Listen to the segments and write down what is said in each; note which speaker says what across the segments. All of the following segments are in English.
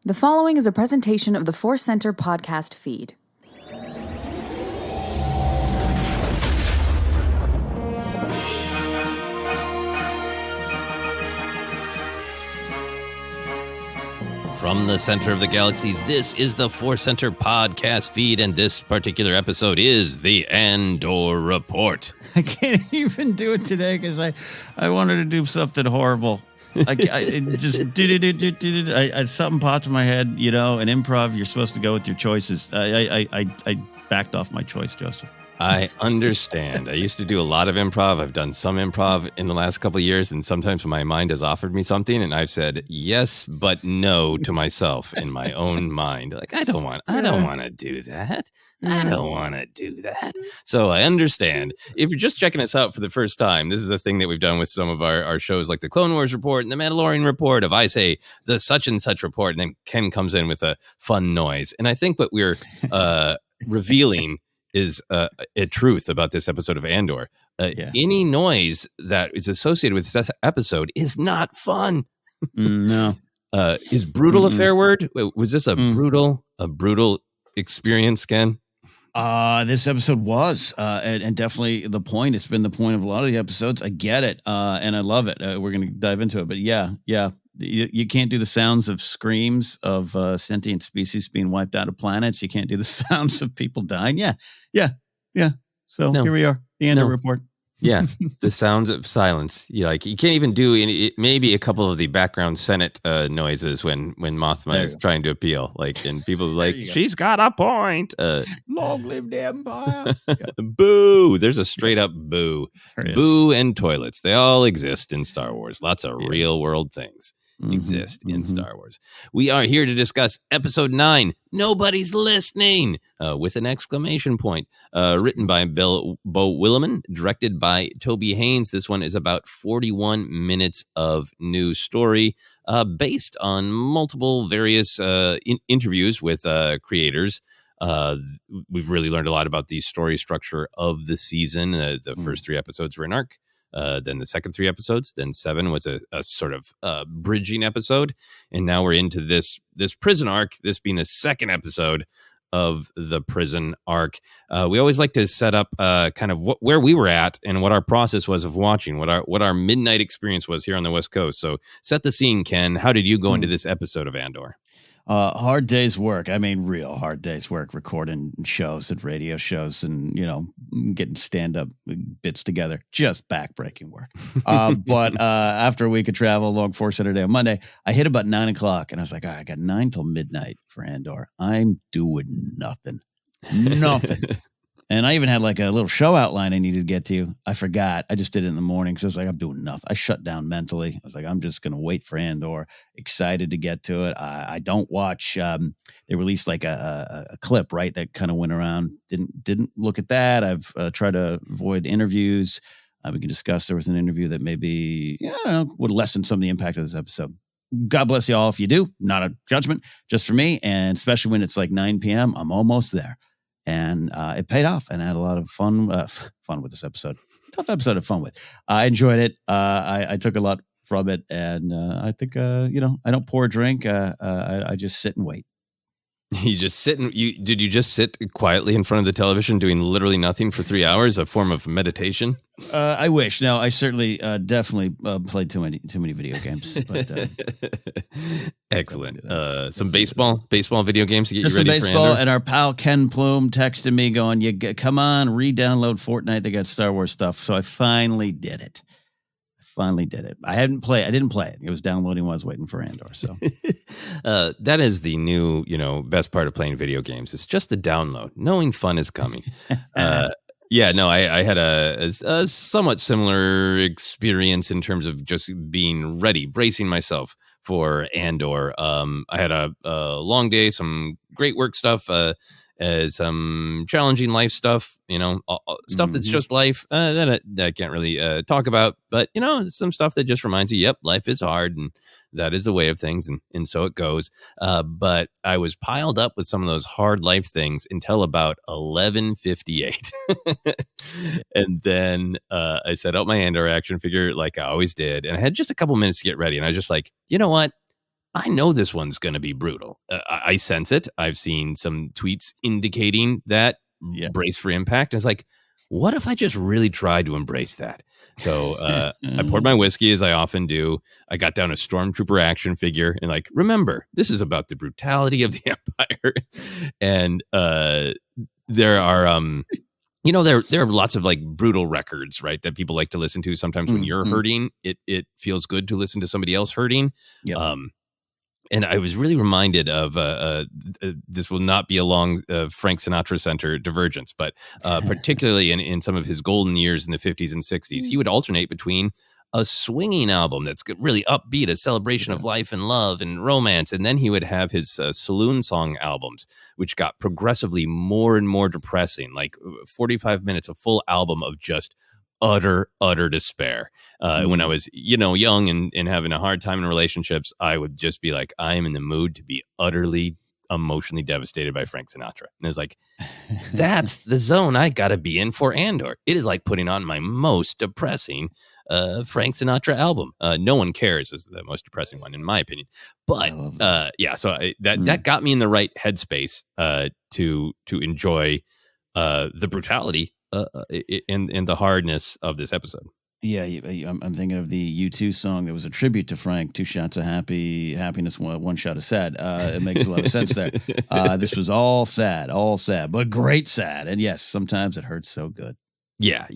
Speaker 1: The following is a presentation of the Force Center podcast feed.
Speaker 2: From the center of the galaxy, this is the Force Center podcast feed, and this particular episode is the Andor Report.
Speaker 3: I can't even do it today because I wanted to do something horrible. I just did it. Something popped in my head, you know, in improv, you're supposed to go with your choices. I backed off my choice, Joseph.
Speaker 2: I understand. I used to do a lot of improv. I've done some improv in the last couple of years, and sometimes my mind has offered me something, and I've said yes, but no to myself in my own mind. Like, I don't want to do that. I don't want to do that. So I understand. If you're just checking us out for the first time, this is a thing that we've done with some of our shows like the Clone Wars Report and the Mandalorian Report of I say the such and such report, and then Ken comes in with a fun noise. And I think what we're revealing is a truth about this episode of Andor. Any noise that is associated with this episode is not fun.
Speaker 3: No.
Speaker 2: Is brutal a fair word? Was this a brutal experience, Ken?
Speaker 3: This episode was, and definitely the point. It's been the point of a lot of the episodes. I get it, and I love it. We're going to dive into it, but yeah. You can't do the sounds of screams of sentient species being wiped out of planets. You can't do the sounds of people dying. Yeah. So Here we are, the Andor Report.
Speaker 2: Yeah, the sounds of silence. You can't even do maybe a couple of the background Senate noises when Mothma is trying to appeal. And people are like, she's got a point.
Speaker 3: Long live the Empire.
Speaker 2: Boo. There's a straight up boo. Boo and toilets. They all exist in Star Wars. Lots of real world things exist in Star Wars. We are here to discuss episode 9, Nobody's Listening, with an exclamation point, written by Bo Williman, directed by Toby Haynes. This one is about 41 minutes of new story, based on multiple various interviews with creators. We've really learned a lot about the story structure of the season. The first 3 episodes were an arc. Then the second 3 episodes, then 7 was a sort of bridging episode. And now we're into this prison arc, this being the second episode of the prison arc. We always like to set up kind of where we were at and what our process was of watching, what our midnight experience was here on the West Coast. So set the scene, Ken. How did you go into this episode of Andor?
Speaker 3: Hard day's work. I mean, real hard day's work, recording shows and radio shows and, getting stand-up bits together. Just backbreaking work. But after a week of travel, long Force Center day on Monday, I hit about 9 o'clock and I was like, all right, I got 9 till midnight for Andor. I'm doing nothing. And I even had like a little show outline I needed to get to. I forgot. I just did it in the morning because I was like, I'm doing nothing. I shut down mentally. I was like, I'm just going to wait for Andor. Excited to get to it. I don't watch. They released like a clip, right, that kind of went around. Didn't look at that. I've tried to avoid interviews. We can discuss. There was an interview that maybe would lessen some of the impact of this episode. God bless you all if you do. Not a judgment, just for me. And especially when it's like 9 p.m., I'm almost there. And it paid off, and I had a lot of fun with this episode. Tough episode to have fun with. I enjoyed it. I took a lot from it, and I think I don't pour a drink. I just sit and wait.
Speaker 2: You just sit did you just sit quietly in front of the television doing literally nothing for 3 hours, a form of meditation?
Speaker 3: I wish. No, I certainly definitely played too many video games. But,
Speaker 2: excellent. Some baseball video games to get you ready
Speaker 3: for baseball. And our pal Ken Plume texted me going, come on, re-download Fortnite. They got Star Wars stuff. So I finally did it. I didn't play it. It was downloading while I was waiting for Andor. So
Speaker 2: that is the new, best part of playing video games. It's just the download, knowing fun is coming. I had a somewhat similar experience in terms of just being ready, bracing myself for Andor. I had a long day, some great work stuff, some challenging life stuff, stuff that's just life that I can't really talk about. But, some stuff that just reminds you, yep, life is hard and that is the way of things. And so it goes. But I was piled up with some of those hard life things until about 11:58. And then I set out my Andor action figure like I always did. And I had just a couple minutes to get ready. And I was just like, you know what? I know this one's going to be brutal. I sense it. I've seen some tweets indicating that. Brace for impact. And it's like, what if I just really tried to embrace that? So I poured my whiskey, as I often do. I got down a stormtrooper action figure and like, remember, this is about the brutality of the Empire. And there are there are lots of like brutal records, right, that people like to listen to. Sometimes when you're hurting, it feels good to listen to somebody else hurting. Yep. And I was really reminded of this will not be a long Frank Sinatra Center divergence, but particularly in some of his golden years in the 50s and 60s, he would alternate between a swinging album that's really upbeat, a celebration of life and love and romance, and then he would have his saloon song albums, which got progressively more and more depressing, like 45 minutes, a full album of just utter despair. When I was, young and having a hard time in relationships, I would just be like, I am in the mood to be utterly emotionally devastated by Frank Sinatra. And it's like, that's the zone I got to be in for Andor. It is like putting on my most depressing Frank Sinatra album. No One Cares is the most depressing one, in my opinion. But that got me in the right headspace to enjoy the brutality and the hardness of this episode.
Speaker 3: Yeah, I'm thinking of the U2 song that was a tribute to Frank, 2 shots of happiness, 1 shot of sad. It makes a lot of sense there. This was all sad, but great sad. And yes, sometimes it hurts so good.
Speaker 2: Yeah.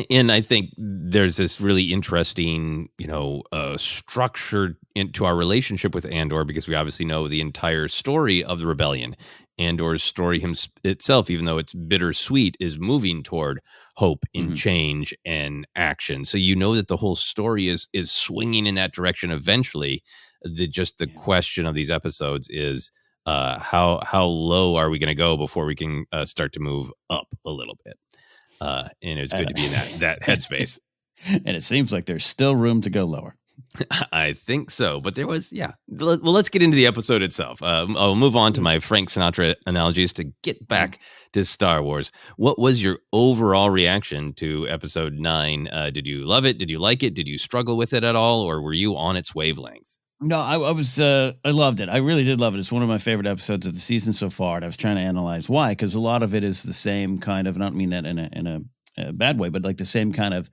Speaker 2: And I think there's this really interesting, structure into our relationship with Andor, because we obviously know the entire story of the rebellion. Andor's story itself, even though it's bittersweet, is moving toward hope and change and action. So you know that the whole story is swinging in that direction eventually. The question of these episodes is how low are we going to go before we can start to move up a little bit? And it's good to be in that headspace.
Speaker 3: And it seems like there's still room to go lower.
Speaker 2: I think so, but there was, Well, let's get into the episode itself. I'll move on to my Frank Sinatra analogies to get back to Star Wars. What was your overall reaction to episode 9? Did you love it? Did you like it? Did you struggle with it at all? Or were you on its wavelength?
Speaker 3: No, I loved it. I really did love it. It's one of my favorite episodes of the season so far. And I was trying to analyze why, because a lot of it is the same kind of, and I don't mean that in a bad way, but like the same kind of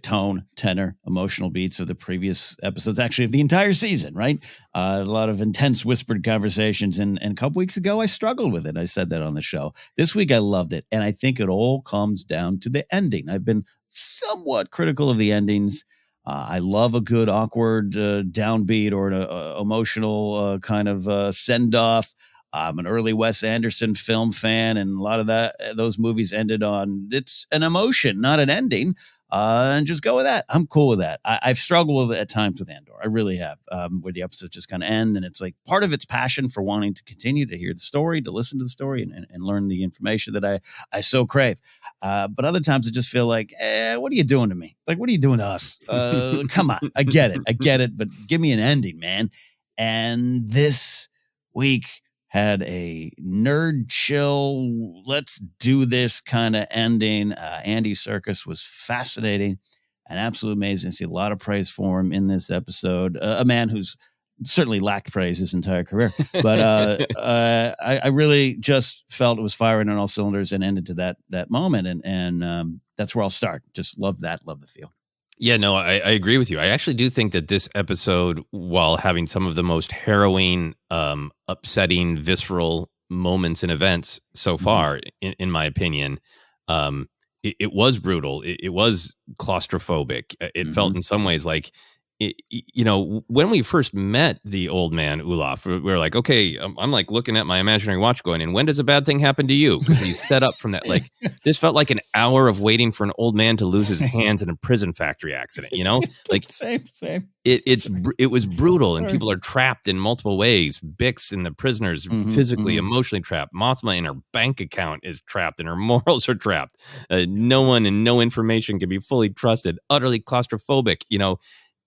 Speaker 3: tone, tenor, emotional beats of the previous episodes, actually of the entire season, right? A lot of intense whispered conversations. And a couple weeks ago, I struggled with it. I said that on the show. This week, I loved it. And I think it all comes down to the ending. I've been somewhat critical of the endings. I love a good, awkward downbeat or an emotional kind of send-off. I'm an early Wes Anderson film fan, and a lot of those movies ended on, it's an emotion, not an ending. And just go with that. I'm cool with that. I've struggled with it at times with Andor. I really have, where the episodes just kind of end. And it's like part of its passion for wanting to continue to hear the story, to listen to the story and learn the information that I so crave. But other times I just feel like, what are you doing to me? Like, what are you doing to us? Come on. I get it. But give me an ending, man. And this week had a nerd chill, let's do this kind of ending. Andy Serkis was fascinating and absolutely amazing. I see a lot of praise for him in this episode. A man who's certainly lacked praise his entire career. But I really just felt it was firing on all cylinders and ended to that moment. And that's where I'll start. Just love that, love the feel.
Speaker 2: Yeah, no, I agree with you. I actually do think that this episode, while having some of the most harrowing, upsetting, moments and events so far, in my opinion, it was brutal. It was claustrophobic. It felt in some ways like, when we first met the old man Olaf, we were like, okay, I'm like looking at my imaginary watch going, and when does a bad thing happen to you? Because he's set up from that. Like, this felt like an hour of waiting for an old man to lose his hands in a prison factory accident, Like,
Speaker 3: same.
Speaker 2: It was brutal, and people are trapped in multiple ways. Bix and the prisoners physically, emotionally trapped. Mothma in her bank account is trapped, and her morals are trapped. No one and no information can be fully trusted. Utterly claustrophobic,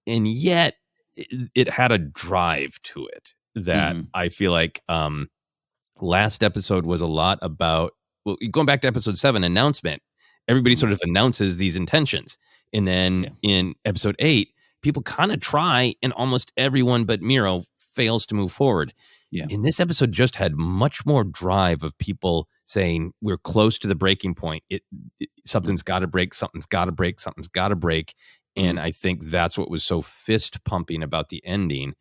Speaker 2: And yet it had a drive to it that I feel like last episode was a lot about, going back to episode 7, announcement. Everybody sort of announces these intentions. And then in episode 8, people kind of try, and almost everyone but Meero fails to move forward.
Speaker 3: Yeah.
Speaker 2: In this episode just had much more drive of people saying we're close to the breaking point. Something's got to break. Something's got to break. Something's got to break. And I think that's what was so fist pumping about the ending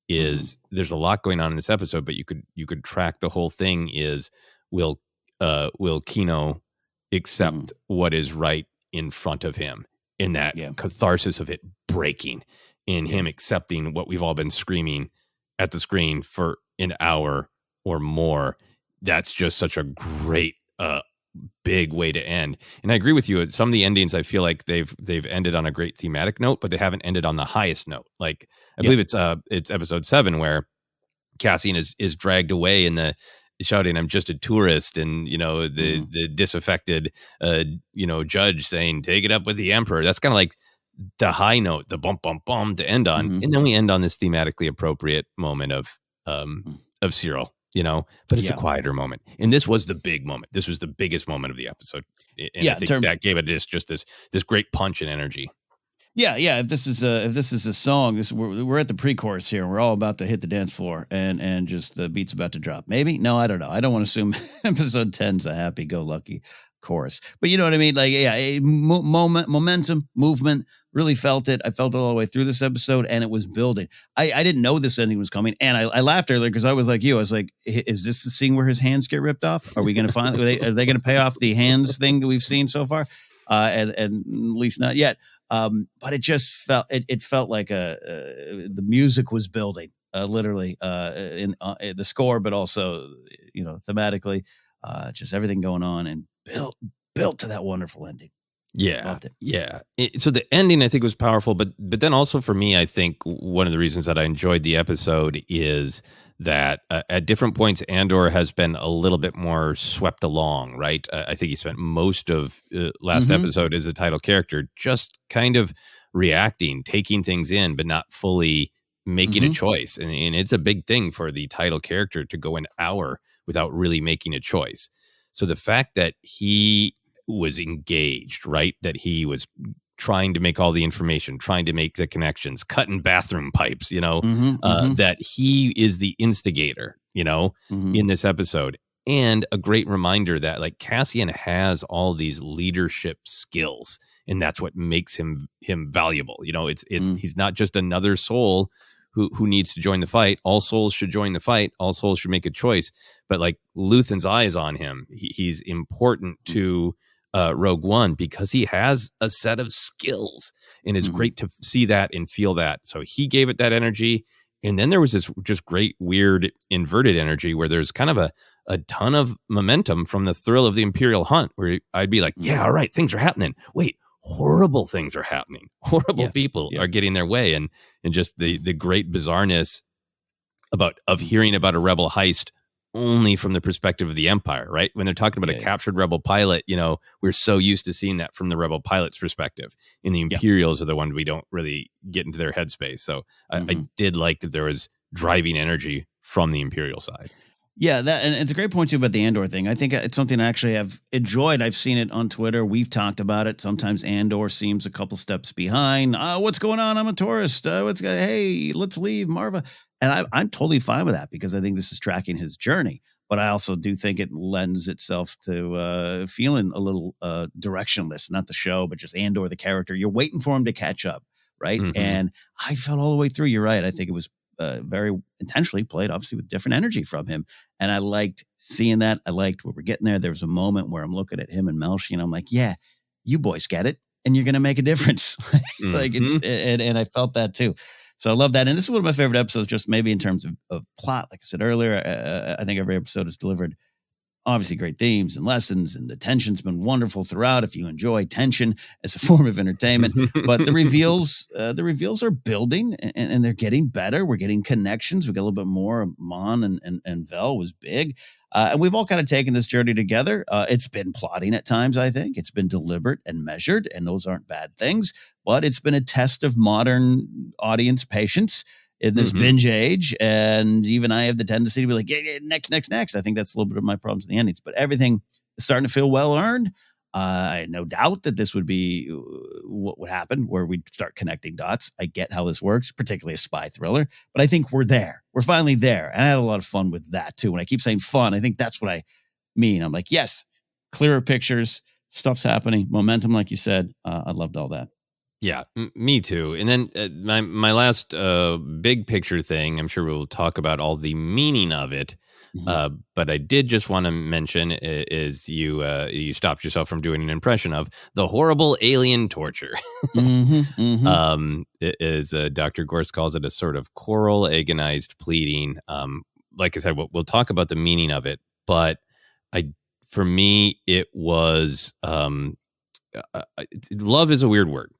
Speaker 2: is there's a lot going on in this episode, but you could track the whole thing is will Kino accept what is right in front of him in that catharsis of it breaking, in him accepting what we've all been screaming at the screen for an hour or more. That's just such a great big way to end. And I agree with you. Some of the endings I feel like they've ended on a great thematic note, but they haven't ended on the highest note. Like I believe it's episode 7 where Cassian is dragged away in the shouting, "I'm just a tourist," and the disaffected judge saying, "Take it up with the Emperor." That's kind of like the high note, the bump bump bump to end on, and then we end on this thematically appropriate moment of Syril. But it's a quieter moment, and this was the big moment. This was the biggest moment of the episode, and I think that gave it just this great punch and energy.
Speaker 3: Yeah. If this is a song, we're at the pre-chorus here, and we're all about to hit the dance floor, and just the beat's about to drop. Maybe no, I don't know. I don't want to assume episode 10's a happy-go-lucky chorus, but you know what I mean. Like, momentum, movement. Really felt it. I felt it all the way through this episode, and it was building. I didn't know this ending was coming, and I laughed earlier because I was like you. I was like, "Is this the scene where his hands get ripped off? Are we going to find? Are they going to pay off the hands thing that we've seen so far? And at least not yet. But it just felt. It felt like the music was building, literally in the score, but also thematically, just everything going on and built to that wonderful ending.
Speaker 2: Yeah. So the ending I think was powerful, but then also for me, I think one of the reasons that I enjoyed the episode is that at different points, Andor has been a little bit more swept along, right? I think he spent most of last episode as the title character, just kind of reacting, taking things in, but not fully making a choice. And it's a big thing for the title character to go an hour without really making a choice. So the fact that he was engaged, right? That he was trying to make all the information, trying to make the connections, cutting bathroom pipes, that he is the instigator, in this episode. And a great reminder that like Cassian has all these leadership skills, and that's what makes him valuable. He's not just another soul who needs to join the fight. All souls should join the fight. All souls should make a choice. But like Luthen's eye is on him. He's important to Rogue One because he has a set of skills, and it's great to see that and feel that. So he gave it that energy. And then there was this just great, weird, inverted energy where there's kind of a ton of momentum from the thrill of the Imperial hunt, where I'd be like, yeah, all right, things are happening. Wait, horrible things are happening. Horrible people are getting their way. And just the great bizarreness of hearing about a rebel heist only from the perspective of the Empire, right? When they're talking about a captured rebel pilot, we're so used to seeing that from the rebel pilot's perspective. And the Imperials are the one we don't really get into their headspace. So I did like that there was driving energy from the Imperial side.
Speaker 3: Yeah, and it's a great point too about the Andor thing. I think it's something I actually have enjoyed. I've seen it on Twitter. We've talked about it. Sometimes Andor seems a couple steps behind. What's going on? I'm a tourist. Hey, let's leave Marva. And I'm totally fine with that because I think this is tracking his journey. But I also do think it lends itself to feeling a little directionless, not the show, but just Andor, the character. You're waiting for him to catch up, right? And I felt all the way through. You're right. I think it was very intentionally played, obviously, with different energy from him. And I liked seeing that. I liked what we're getting there. There was a moment where I'm looking at him and Melshi, and I'm like, yeah, you boys get it. And you're going to make a difference. And I felt that too. So I love that. And this is one of my favorite episodes, just maybe in terms of plot. Like I said earlier, I think every episode has delivered obviously great themes and lessons, and the tension's been wonderful throughout. If you enjoy tension as a form of entertainment, but the reveals are building and they're getting better. We're getting connections. We got a little bit more. Mon and Vel was big. And we've all kind of taken this journey together. It's been plotting at times, I think. It's been deliberate and measured, and those aren't bad things. But it's been a test of modern audience patience in this binge age. And even I have the tendency to be like, yeah, next. I think that's a little bit of my problems in the endings. But everything is starting to feel well-earned. I had no doubt that this would be what would happen, where we'd start connecting dots. I get how this works, particularly a spy thriller, but I think we're there. We're finally there. And I had a lot of fun with that too. When I keep saying fun, I think that's what I mean. I'm like, yes, clearer pictures, stuff's happening, momentum, like you said. I loved all that.
Speaker 2: Yeah, me too. And then my last big picture thing, I'm sure we'll talk about all the meaning of it. But I did just want to mention is you stopped yourself from doing an impression of the horrible alien torture. As Dr. Gorst calls it, a sort of choral agonized pleading. Like I said, we'll talk about the meaning of it, but for me, it was love is a weird word.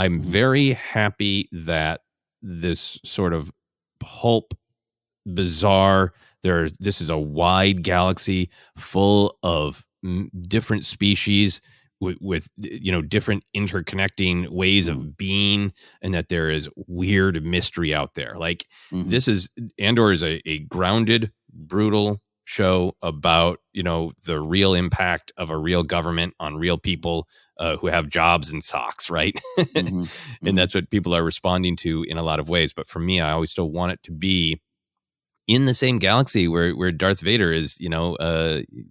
Speaker 2: I'm very happy that this sort of pulp, bizarre, this is a wide galaxy full of different species with different interconnecting ways of being, and that there is weird mystery out there. Like Andor is a grounded, brutal show about the real impact of a real government on real people who have jobs and socks, right? And that's what people are responding to in a lot of ways. But for me, I always still want it to be in the same galaxy where Darth Vader is,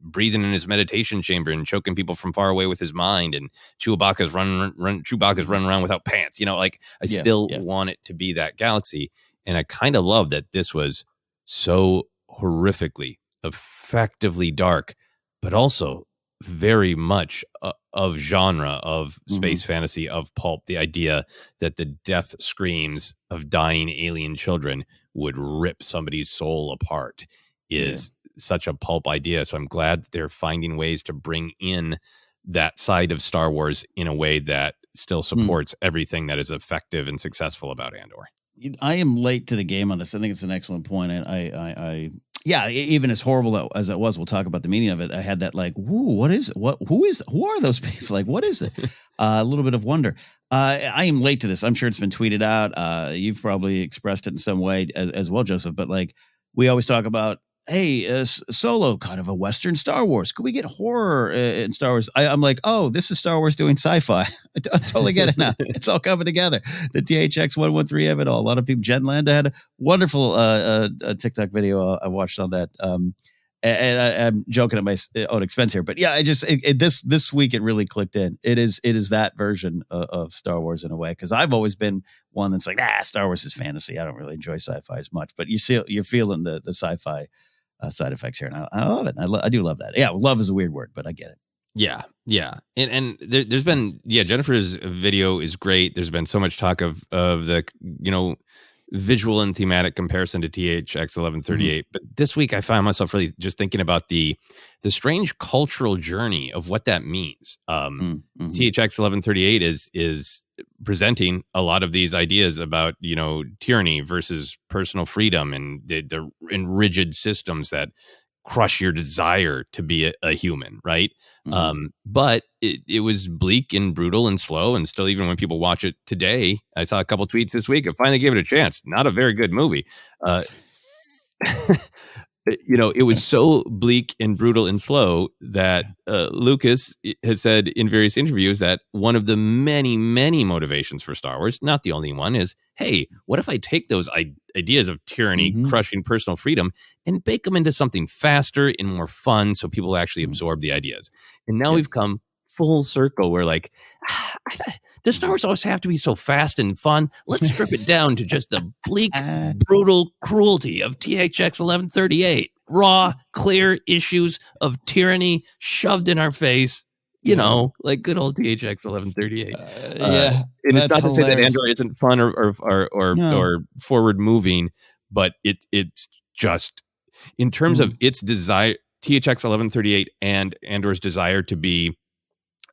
Speaker 2: breathing in his meditation chamber and choking people from far away with his mind, and Chewbacca's running around without pants. I still want it to be that galaxy, and I kind of love that this was so horrifically, effectively dark, but also very much of genre, of space fantasy, of pulp. The idea that the death screams of dying alien children would rip somebody's soul apart is such a pulp idea. So I'm glad that they're finding ways to bring in that side of Star Wars in a way that still supports everything that is effective and successful about Andor.
Speaker 3: I am late to the game on this. I think it's an excellent point. And even as horrible as it was, we'll talk about the meaning of it. I had that like, who are those people? Like, what is it? A little bit of wonder. I am late to this. I'm sure it's been tweeted out. You've probably expressed it in some way as well, Joseph. But like, we always talk about, hey, Solo, kind of a Western Star Wars. Could we get horror in Star Wars? I'm like, oh, this is Star Wars doing sci-fi. I totally get it now. It's all coming together. The THX 113 of it all. A lot of people. Jen Landa had a wonderful TikTok video I watched on that. And I'm joking at my own expense here, but yeah, this week it really clicked in. It is that version of Star Wars in a way, because I've always been one that's like, Star Wars is fantasy. I don't really enjoy sci-fi as much, but you're feeling the sci-fi side effects here, and I love it. I do love that. Yeah, love is a weird word, but I get it.
Speaker 2: Yeah, and there's been Jennifer's video is great. There's been so much talk of the visual and thematic comparison to THX 1138, but this week I found myself really just thinking about the strange cultural journey of what that means. THX 1138 is presenting a lot of these ideas about tyranny versus personal freedom, and the rigid systems that crush your desire to be a human, right? But it was bleak and brutal and slow, and still, even when people watch it today, I saw a couple tweets this week. I finally gave it a chance. Not a very good movie. It was so bleak and brutal and slow that Lucas has said in various interviews that one of the many, many motivations for Star Wars, not the only one, is, hey, what if I take those ideas of tyranny, crushing personal freedom, and bake them into something faster and more fun so people actually absorb the ideas? And now we've come full circle. We're like, does Star Wars always have to be so fast and fun? Let's strip it down to just the bleak, brutal cruelty of THX 1138. Raw, clear issues of tyranny shoved in our face. Like good old THX 1138. And it's not to say that Andor isn't fun or forward moving, but it's just in terms of its desire, THX 1138 and Andor's desire to be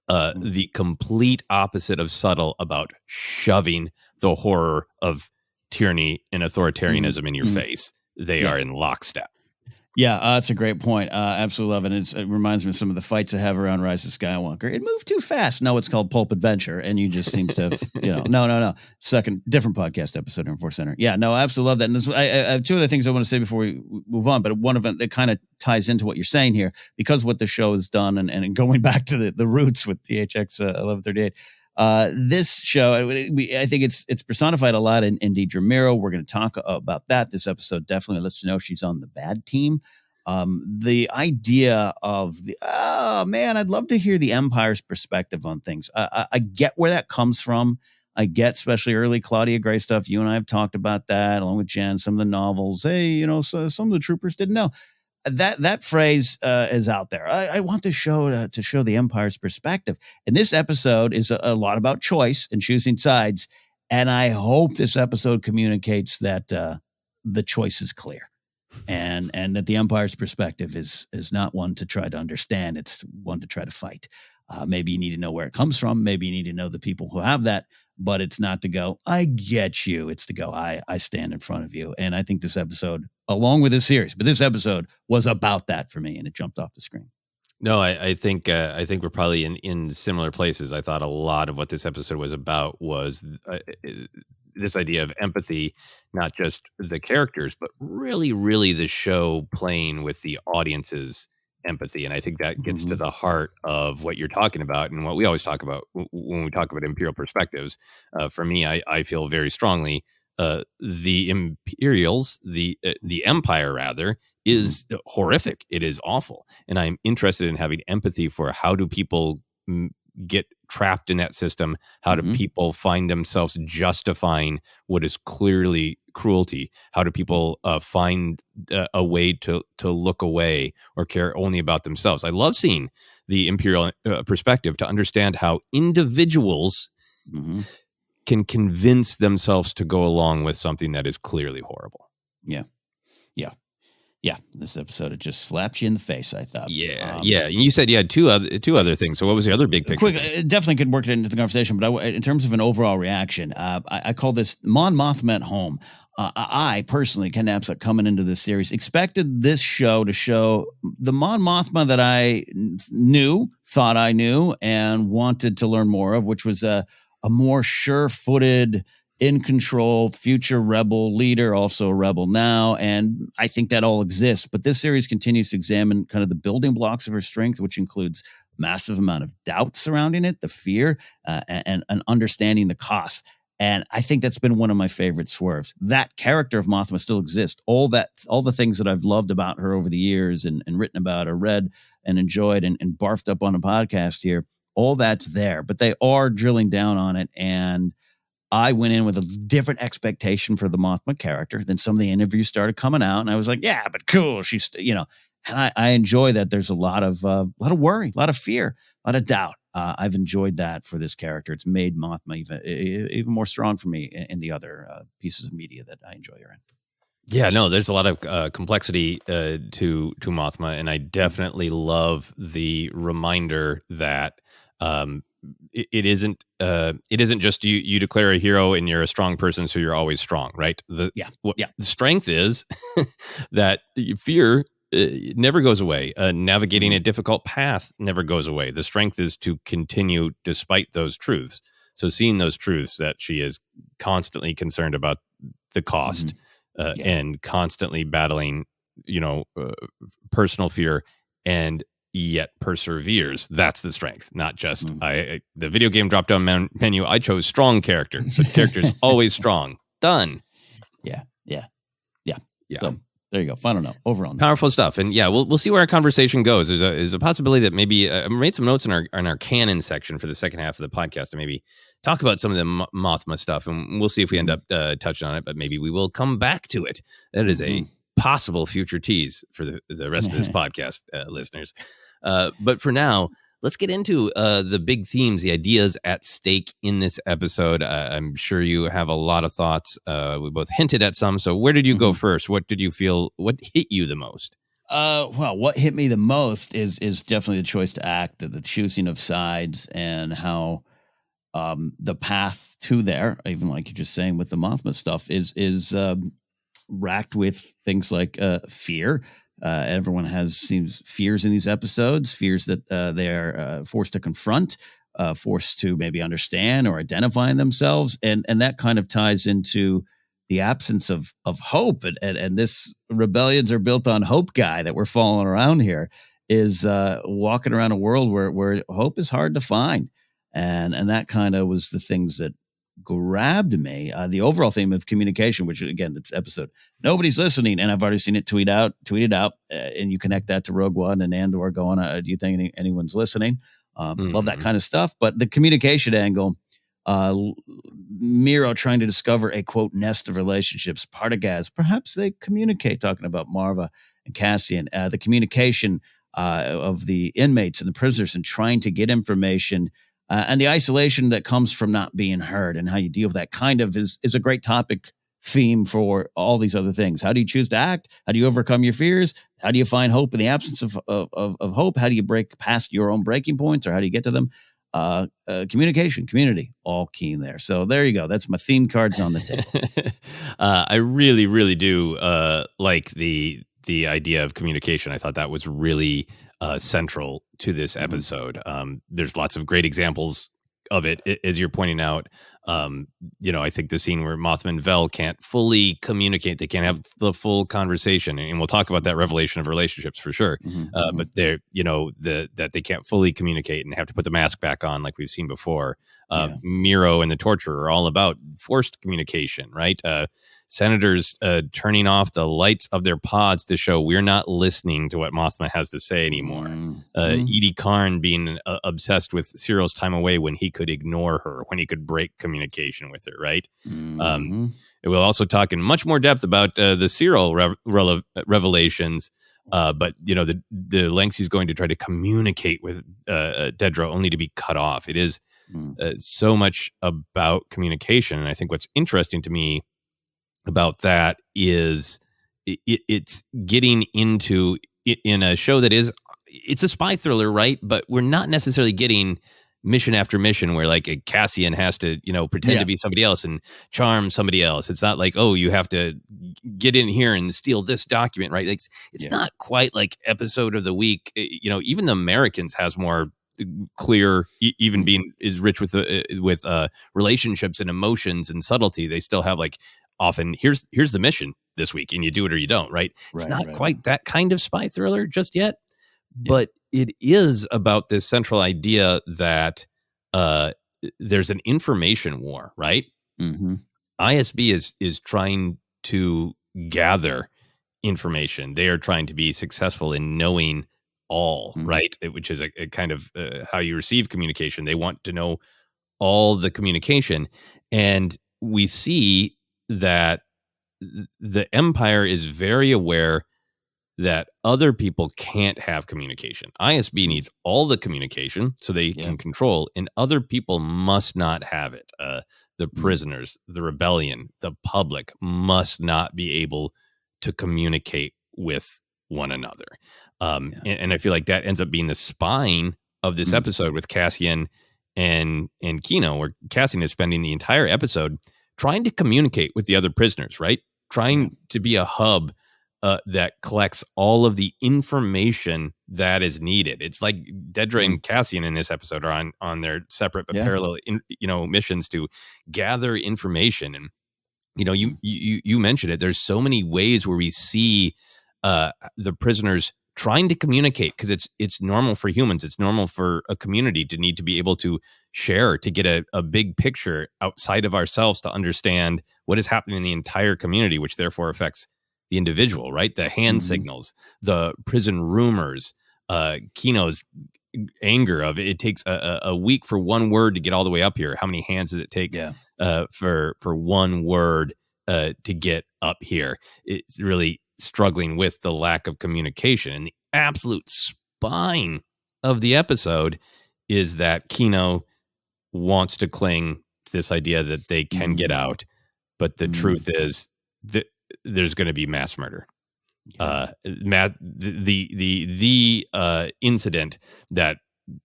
Speaker 2: the complete opposite of subtle about shoving the horror of tyranny and authoritarianism in your face. They are in lockstep.
Speaker 3: Yeah, that's a great point. Absolutely love it. It reminds me of some of the fights I have around Rise of Skywalker. It moved too fast. No, it's called Pulp Adventure, and you just seems to have, no. Different podcast episode in Force Center. Yeah, no, I absolutely love that. And I have two other things I want to say before we move on, but one of them that kind of ties into what you're saying here, because what the show has done, and going back to the roots with THX 1138. This show, I think it's personified a lot in Deedra Meero. We're going to talk about that. This episode definitely lets you know she's on the bad team. The idea of I'd love to hear the Empire's perspective on things. I get where that comes from. I get, especially early Claudia Gray stuff. You and I have talked about that, along with Jen, some of the novels. Hey, so some of the troopers didn't know. That phrase is out there. I want the show to show the Empire's perspective. And this episode is a lot about choice and choosing sides. And I hope this episode communicates that the choice is clear, and that the Empire's perspective is not one to try to understand. It's one to try to fight. Maybe you need to know where it comes from. Maybe you need to know the people who have that. But it's not to go, I get you. It's to go, I stand in front of you. And I think this episode, along with this series, but this episode was about that for me, and it jumped off the screen.
Speaker 2: No, I think we're probably in similar places. I thought a lot of what this episode was about was this idea of empathy, not just the characters, but really, really the show playing with the audience's empathy. And I think that gets to the heart of what you're talking about and what we always talk about when we talk about Imperial perspectives. For me, I feel very strongly the Imperials, the Empire rather, is horrific. It is awful. And I'm interested in having empathy for how do people get trapped in that system? How do people find themselves justifying what is clearly cruelty? How do people find a way to look away or care only about themselves? I love seeing the Imperial perspective to understand how individuals can convince themselves to go along with something that is clearly horrible.
Speaker 3: Yeah. This episode, it just slapped you in the face, I thought.
Speaker 2: Yeah. You said you had two other things. So what was the other big picture?
Speaker 3: Quick, it definitely could work it into the conversation, but in terms of an overall reaction, I call this Mon Mothma at home. I personally, Ken Napzok, coming into this series, expected this show to show the Mon Mothma that I thought I knew, and wanted to learn more of, which was a more sure-footed, in control, future rebel leader, also a rebel now. And I think that all exists. But this series continues to examine kind of the building blocks of her strength, which includes massive amount of doubt surrounding it, the fear, and understanding the cost. And I think that's been one of my favorite swerves. That character of Mothma still exists. All the things that I've loved about her over the years and written about or read and enjoyed and barfed up on a podcast here, all that's there. But they are drilling down on it. And I went in with a different expectation for the Mothma character. Then some of the interviews started coming out, and I was like, "Yeah, but cool." She's, and I enjoy that. There's a lot of worry, a lot of fear, a lot of doubt. I've enjoyed that for this character. It's made Mothma even more strong for me in the other pieces of media that I enjoy her in.
Speaker 2: Yeah, no, there's a lot of complexity to Mothma, and I definitely love the reminder that. It isn't just you declare a hero and you're a strong person, so you're always strong, right? The strength is that fear never goes away. Navigating a difficult path never goes away. The strength is to continue despite those truths. So seeing those truths, that she is constantly concerned about the cost and constantly battling, personal fear, and yet perseveres. That's the strength, not just the video game drop down menu. I chose strong character, so the character is always strong. Done.
Speaker 3: Yeah. So there you go. Final note. Overall,
Speaker 2: powerful stuff. And we'll see where our conversation goes. There's a possibility that maybe I made some notes in our canon section for the second half of the podcast to maybe talk about some of the Mothma stuff, and we'll see if we end up touching on it. But maybe we will come back to it. That is a possible future tease for the rest of this podcast, listeners. But for now, let's get into the big themes, the ideas at stake in this episode. I'm sure you have a lot of thoughts. We both hinted at some. So where did you go first? What did you feel? What hit you the most?
Speaker 3: Well, what hit me the most is definitely the choice to act, the choosing of sides, and how the path to there, even like you're just saying with the Mothma stuff, is racked with things like fear, Everyone seems fears in these episodes, fears that they are forced to confront, forced to maybe understand or identify in themselves, and that kind of ties into the absence of hope, and this rebellions are built on hope guy that we're following around here is walking around a world where hope is hard to find, and that kind of was the things that grabbed me. The overall theme of communication, which again, this episode, nobody's listening, and I've already seen it tweeted out, and you connect that to Rogue One and Andor going, do you think anyone's listening? Love that kind of stuff. But the communication angle, Meero trying to discover a quote nest of relationships, Partagaz, perhaps they communicate, talking about Marva and Cassian, the communication of the inmates and the prisoners and trying to get information, and the isolation that comes from not being heard, and how you deal with that kind of is a great topic theme for all these other things. How do you choose to act? How do you overcome your fears? How do you find hope in the absence of hope? How do you break past your own breaking points, or how do you get to them? Communication, community, all key in there. So there you go. That's my theme cards on the table.
Speaker 2: I really, really do like the idea of communication. I thought that was really central to this episode. There's lots of great examples of it, as you're pointing out. I think the scene where Mothma and Vel can't fully communicate, they can't have the full conversation, and we'll talk about that revelation of relationships for sure. But they're, that they can't fully communicate and have to put the mask back on, like we've seen before. Meero and the torturer are all about forced communication, right? Senators turning off the lights of their pods to show we're not listening to what Mothma has to say anymore. Edie Karn being obsessed with Syril's time away when he could ignore her, when he could break communication with her, right? We'll also talk in much more depth about the Syril revelations, but, the lengths he's going to try to communicate with Deedra only to be cut off. It is so much about communication, and I think what's interesting to me about that is it's getting into in a show that it's a spy thriller, right? But we're not necessarily getting mission after mission where like a Cassian has to, pretend to be somebody else and charm somebody else. It's not like, oh, you have to get in here and steal this document, right? Like, it's not quite like episode of the week. Even the Americans has more clear, even being is rich with relationships and emotions and subtlety. They still have like, often here's the mission this week and you do it or you don't, right? It's not quite that kind of spy thriller just yet, but it is about this central idea that there's an information war, right? ISB is trying to gather information. They are trying to be successful in knowing all, right? Which is a kind of how you receive communication. They want to know all the communication, and we see that the Empire is very aware that other people can't have communication. ISB needs all the communication so they can control, and other people must not have it. The prisoners, the rebellion, the public must not be able to communicate with one another. And I feel like that ends up being the spine of this episode with Cassian and Kino, where Cassian is spending the entire episode trying to communicate with the other prisoners, right? Trying to be a hub that collects all of the information that is needed. It's like Deedra and Cassian in this episode are on their separate but parallel, missions to gather information. And you mentioned it. There's so many ways where we see the prisoners trying to communicate, because it's normal for humans. It's normal for a community to need to be able to share, to get a big picture outside of ourselves to understand what is happening in the entire community, which therefore affects the individual, right? The hand signals, the prison rumors, Kino's anger of it. It takes a week for one word to get all the way up here. How many hands does it take for one word to get up here? It's really struggling with the lack of communication. And the absolute spine of the episode is that Kino wants to cling to this idea that they can get out, but the truth is that there's going to be mass murder. The incident, that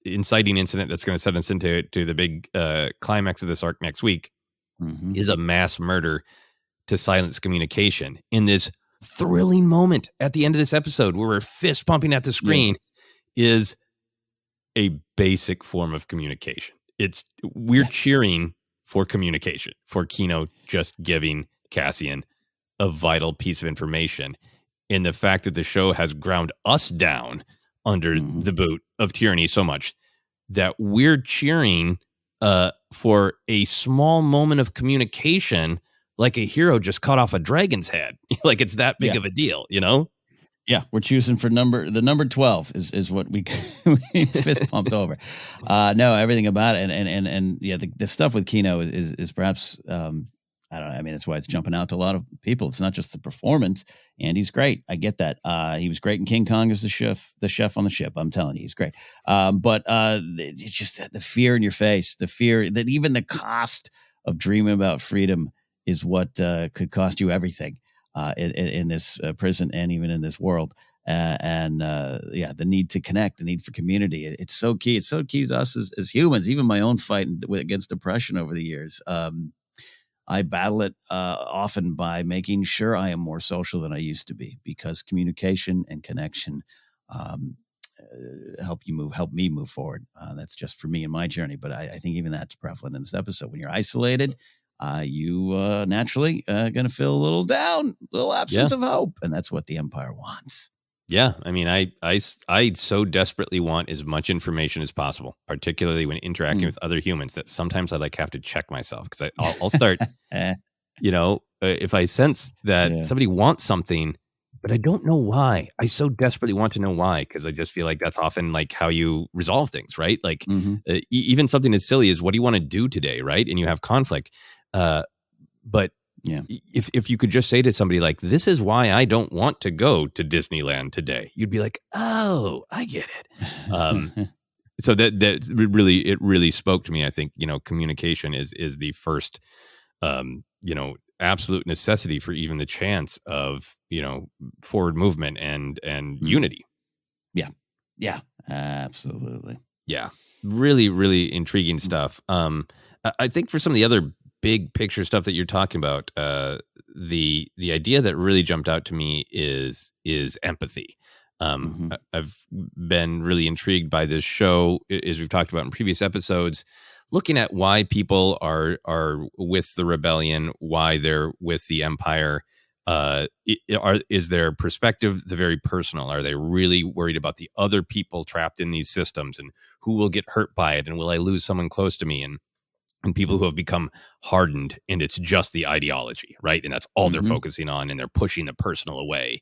Speaker 2: inciting incident that's going to set us into the big climax of this arc next week, is a mass murder to silence communication in this thrilling moment at the end of this episode where we're fist pumping at the screen is a basic form of communication. We're cheering for communication, for Kino just giving Cassian a vital piece of information. And the fact that the show has ground us down under the boot of tyranny so much that we're cheering for a small moment of communication, like a hero just cut off a dragon's head. Like it's that big of a deal, you know?
Speaker 3: Yeah, we're choosing for the number 12 is what we fist pumped over. No, everything about it, and yeah, the stuff with Kino is perhaps I don't know. I mean, that's why it's jumping out to a lot of people. It's not just the performance. Andy's great. I get that. He was great in King Kong as the chef on the ship. I'm telling you, he's great. But it's just the fear in your face, the fear that even the cost of dreaming about freedom is what could cost you everything in this prison and even in this world. The need to connect, the need for community. It's so key. It's so key to us as humans. Even my own fight against depression over the years. I battle it often by making sure I am more social than I used to be, because communication and connection help me move forward. That's just for me in my journey. But I think even that's prevalent in this episode. When you're isolated, you naturally going to feel a little down, a little absence of hope. And that's what the Empire wants.
Speaker 2: Yeah, I mean, I so desperately want as much information as possible, particularly when interacting with other humans, that sometimes I have to check myself, because I'll start, if I sense that somebody wants something, but I don't know why. I so desperately want to know why, because I just feel like that's often like how you resolve things, right? Like even something as silly as, what do you want to do today, right? And you have conflict, but. Yeah. If you could just say to somebody like, this is why I don't want to go to Disneyland today, you'd be like, oh, I get it. So that really spoke to me. I think, communication is the first, absolute necessity for even the chance of, forward movement and unity. Yeah.
Speaker 3: Yeah, absolutely.
Speaker 2: Yeah. Really, really intriguing stuff. I think for some of the other big picture stuff that you're talking about, the idea that really jumped out to me is empathy. I've been really intrigued by this show, as we've talked about in previous episodes, looking at why people are with the rebellion, why they're with the Empire. Is their perspective the very personal? Are they really worried about the other people trapped in these systems, and who will get hurt by it, and will I lose someone close to me, and people who have become hardened, and it's just the ideology, right? And that's all they're focusing on, and they're pushing the personal away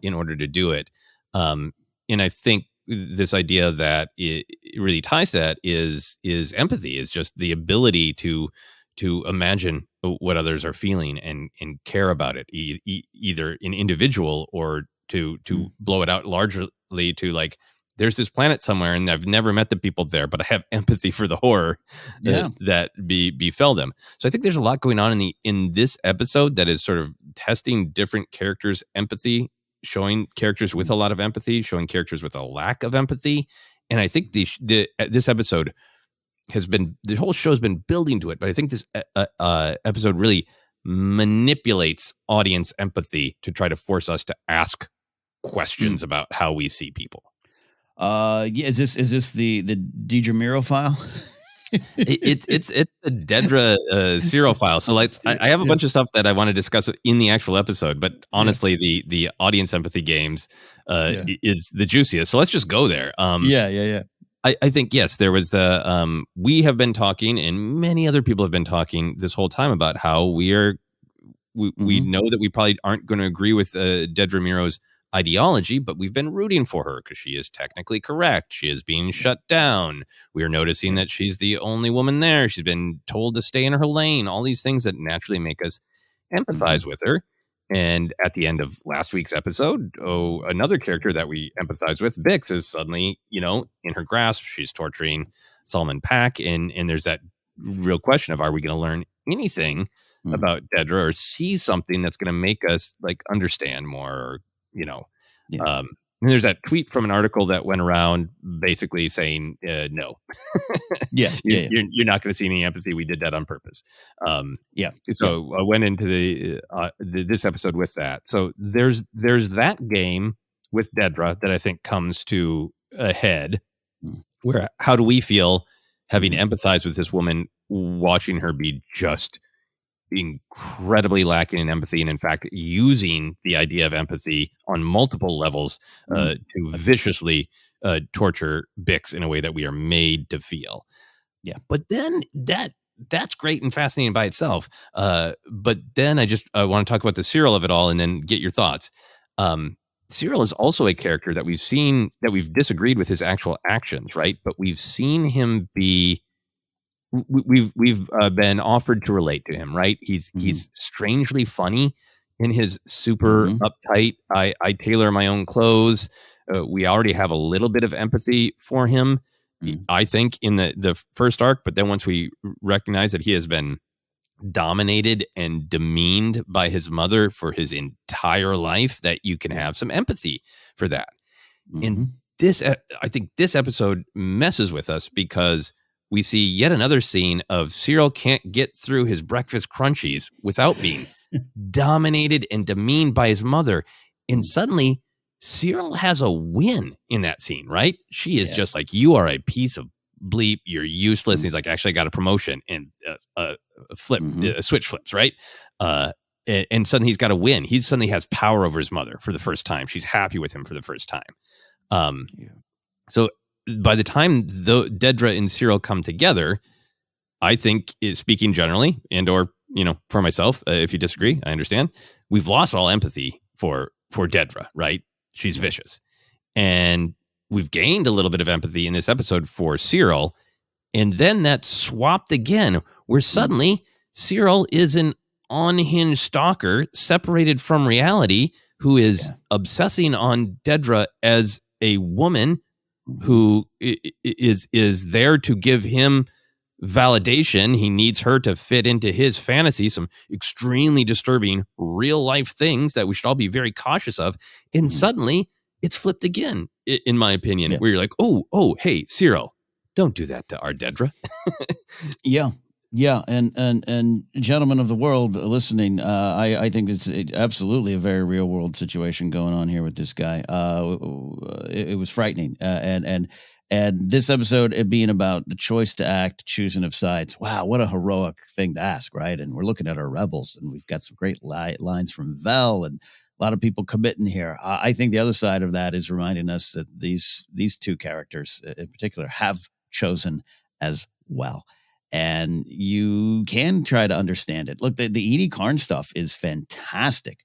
Speaker 2: in order to do it. And I think this idea that it really ties to that is empathy, is just the ability to imagine what others are feeling and care about it, either an individual or to blow it out largely to, like, there's this planet somewhere and I've never met the people there, but I have empathy for the horror that befell them. So I think there's a lot going on in this episode that is sort of testing different characters' empathy, showing characters with a lot of empathy, showing characters with a lack of empathy. And I think this episode the whole show's been building to it, but I think this episode really manipulates audience empathy to try to force us to ask questions about how we see people.
Speaker 3: Is this the Deedra Meero file?
Speaker 2: It's the Deedra Syril file. So I have a bunch of stuff that I want to discuss in the actual episode, but honestly, the audience empathy games is the juiciest. So let's just go there. I think, yes, there was we have been talking, and many other people have been talking this whole time about how we know that we probably aren't going to agree with Deedra Meero's ideology, but we've been rooting for her because she is technically correct. She is being shut down. We are noticing that she's the only woman there. She's been told to stay in her lane. All these things that naturally make us empathize with her. And at the end of last week's episode, another character that we empathize with, Bix, is suddenly, in her grasp. She's torturing Solomon Pack. And there's that real question of, are we going to learn anything about Deedra, or see something that's going to make us understand more, or And there's that tweet from an article that went around basically saying, no. You're not going to see any empathy. We did that on purpose. So I went into this episode with that. So there's that game with Deedra that I think comes to a head. Where how do we feel having empathized with this woman, watching her be just incredibly lacking in empathy, and in fact using the idea of empathy on multiple levels to viciously torture Bix in a way that we are made to feel. But then that's great and fascinating by itself. But then I want to talk about the Syril of it all and then get your thoughts. Syril is also a character that we've disagreed with his actual actions, right? But we've seen him be. We've been offered to relate to him, right? He's strangely funny in his super uptight. I tailor my own clothes. We already have a little bit of empathy for him, I think, in the first arc. But then once we recognize that he has been dominated and demeaned by his mother for his entire life, that you can have some empathy for that. And I think this episode messes with us because we see yet another scene of Syril can't get through his breakfast crunchies without being dominated and demeaned by his mother. And suddenly Syril has a win in that scene, right? She is just like, you are a piece of bleep. You're useless. And he's like, actually, I got a promotion, and switch flips, right? And suddenly he's got a win. He suddenly has power over his mother for the first time. She's happy with him for the first time. So by the time the Deedra and Syril come together, I think, speaking generally, and or for myself, if you disagree, I understand. We've lost all empathy for Deedra, right? She's vicious, and we've gained a little bit of empathy in this episode for Syril, and then that's swapped again, where suddenly Syril is an unhinged stalker, separated from reality, who is obsessing on Deedra as a woman who is there to give him validation. He needs her to fit into his fantasy, some extremely disturbing real life things that we should all be very cautious of. And suddenly it's flipped again, in my opinion, where you're like, oh, hey, Syril, don't do that to our Deedra.
Speaker 3: Yeah, and gentlemen of the world listening, I think it's absolutely a very real world situation going on here with this guy. It was frightening, and this episode, it being about the choice to act, choosing of sides. Wow, what a heroic thing to ask, right? And we're looking at our rebels, and we've got some great lines from Vel, and a lot of people committing here. I think the other side of that is reminding us that these two characters in particular have chosen as well. And you can try to understand it. Look, the Edie Karn stuff is fantastic.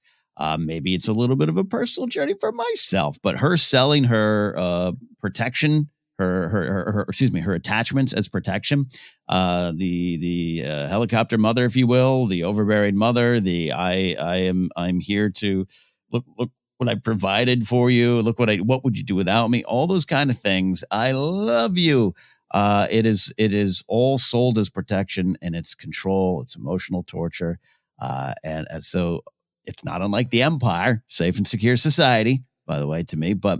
Speaker 3: Maybe it's a little bit of a personal journey for myself, but her selling her protection, her attachments as protection, the helicopter mother, if you will, the overbearing mother, I'm here to look what I provided for you. Look what would you do without me? All those kind of things. I love you. It is all sold as protection, and it's control, it's emotional torture. And so it's not unlike the Empire, safe and secure society, by the way, to me. But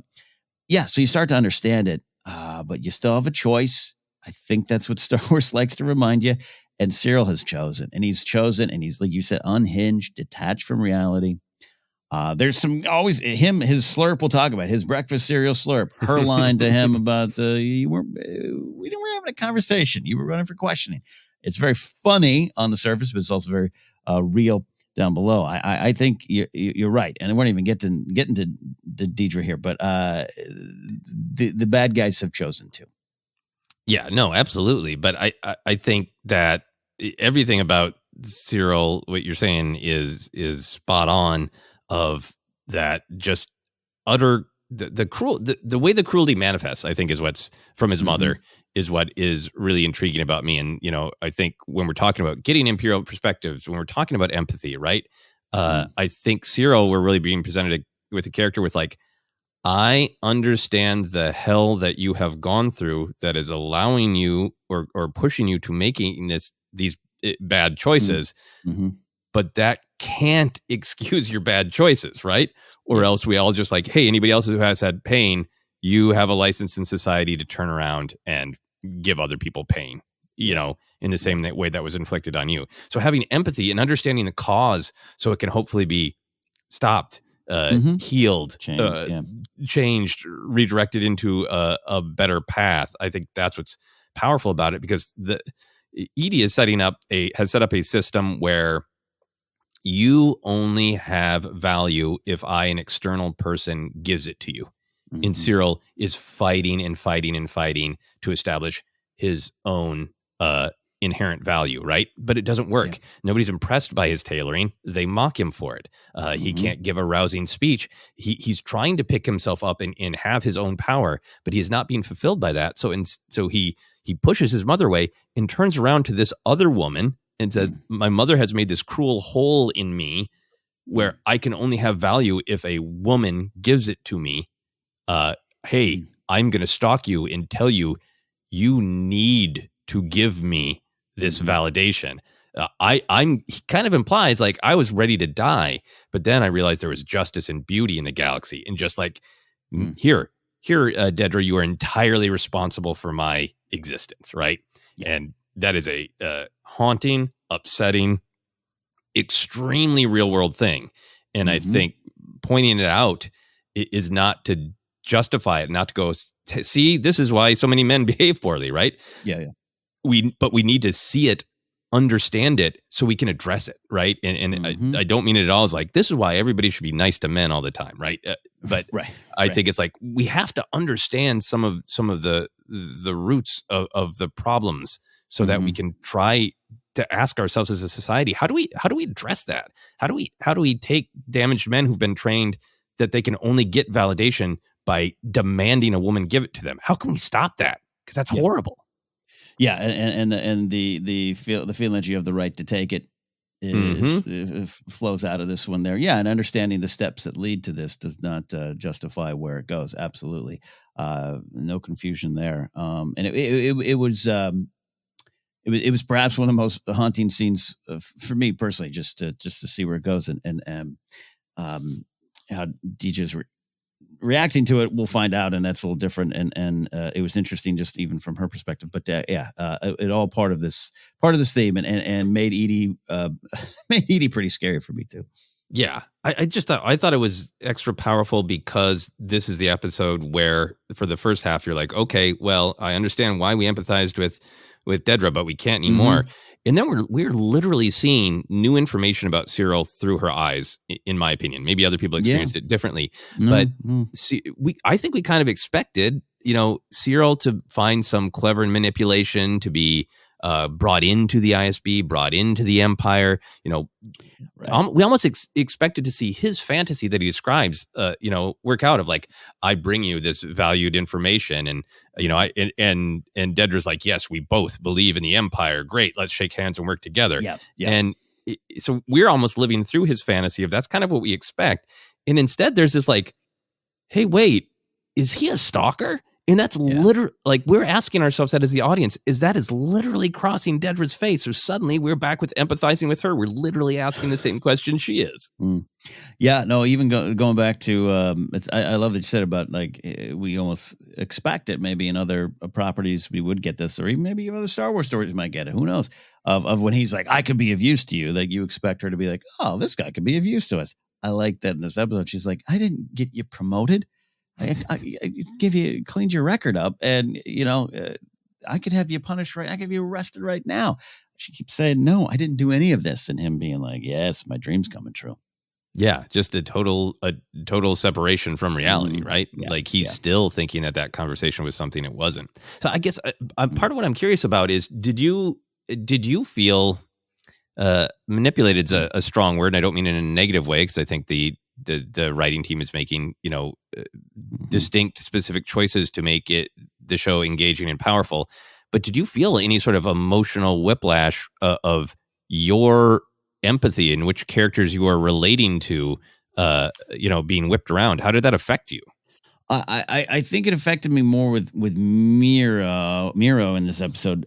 Speaker 3: yeah, so you start to understand it, but you still have a choice. I think that's what Star Wars likes to remind you. And Syril has chosen, and he's, like you said, unhinged, detached from reality. There's some always his slurp. We'll talk about his breakfast cereal slurp. Her line to him about we were having a conversation. You were running for questioning. It's very funny on the surface, but it's also very real down below. I think you're right, and I won't even get into Deedra here, but the bad guys have chosen to.
Speaker 2: Yeah, no, absolutely. But I think that everything about Syril, what you're saying is spot on. Of that, just utter the way the cruelty manifests, I think, is what's from his mother is what is really intriguing about me. And I think when we're talking about getting Imperial perspectives, when we're talking about empathy, right? I think Syril, we're really being presented with a character with like, I understand the hell that you have gone through that is allowing you or pushing you to making these bad choices. but that can't excuse your bad choices, right? Or else we all just like, hey, anybody else who has had pain, you have a license in society to turn around and give other people pain, in the same way that was inflicted on you. So having empathy and understanding the cause so it can hopefully be stopped, healed, changed, redirected into a better path. I think that's what's powerful about it, because Edie is has set up a system where you only have value if an external person gives it to you. Mm-hmm. And Syril is fighting and fighting and fighting to establish his own inherent value, right? But it doesn't work. Yeah. Nobody's impressed by his tailoring. They mock him for it. He can't give a rousing speech. He's trying to pick himself up and have his own power, but he is not being fulfilled by that. So he pushes his mother away and turns around to this other woman and said, my mother has made this cruel hole in me where I can only have value if a woman gives it to me. Hey, I'm going to stalk you and tell you, you need to give me this validation. He kind of implies like I was ready to die, but then I realized there was justice and beauty in the galaxy. And just like, here, Deedra, you are entirely responsible for my existence, right? Yeah. And that is a haunting, upsetting, extremely real world thing. And I think pointing it out is not to justify it, not to go, see, this is why so many men behave poorly, right?
Speaker 3: Yeah.
Speaker 2: But we need to see it, understand it, so we can address it, right? And I don't mean it at all as like, this is why everybody should be nice to men all the time, right? But I think it's like, we have to understand some of the roots of the problems so that we can try to ask ourselves as a society, how do we address that? How do we take damaged men who've been trained that they can only get validation by demanding a woman give it to them? How can we stop that? Because that's horrible.
Speaker 3: Yeah, and the feeling that you have the right to take it flows out of this one there. Yeah, and understanding the steps that lead to this does not justify where it goes. Absolutely, no confusion there. And it was perhaps one of the most haunting scenes for me personally, just to see where it goes and how Deedra's reacting to it. We'll find out, and that's a little different. And it was interesting, just even from her perspective. But it all part of this theme, and made Edie pretty scary for me too.
Speaker 2: Yeah, I thought it was extra powerful because this is the episode where, for the first half, you're like, okay, well, I understand why we empathized with Deedra, but we can't anymore. And then we're literally seeing new information about Syril through her eyes, in my opinion. Maybe other people experienced it differently, but I think we kind of expected, Syril to find some clever manipulation, to be brought into the ISB, brought into the Empire. We almost expected to see his fantasy that he describes, work out of like, I bring you this valued information, and and Deedra's like, yes, we both believe in the Empire. Great, let's shake hands and work together. Yeah. And so we're almost living through his fantasy of that's kind of what we expect, and instead there's this like, hey, wait, is he a stalker? And that's literally, like, we're asking ourselves that as the audience, is literally crossing Deedra's face. So suddenly we're back with empathizing with her. We're literally asking the same question she is.
Speaker 3: Yeah, no, even going back to, I love that you said about, like, we almost expect it. Maybe in other properties we would get this, or even maybe other Star Wars stories might get it. Who knows? Of when he's like, I could be of use to you, that you expect her to be like, oh, this guy could be of use to us. I like that in this episode. She's like, I didn't get you promoted. I cleaned your record up, and I could have you punished right. I could have you arrested right now. She keeps saying, no, I didn't do any of this, and him being like, yes, my dream's coming true.
Speaker 2: Yeah, just a total separation from reality, right? Yeah, like he's still thinking that conversation was something it wasn't. So I guess part of what I'm curious about is, did you feel manipulated is a strong word, and I don't mean it in a negative way, because I think the writing team is making, distinct, specific choices to make the show engaging and powerful. But did you feel any sort of emotional whiplash of your empathy in which characters you are relating to, being whipped around? How did that affect you?
Speaker 3: I think it affected me more with Meero in this episode.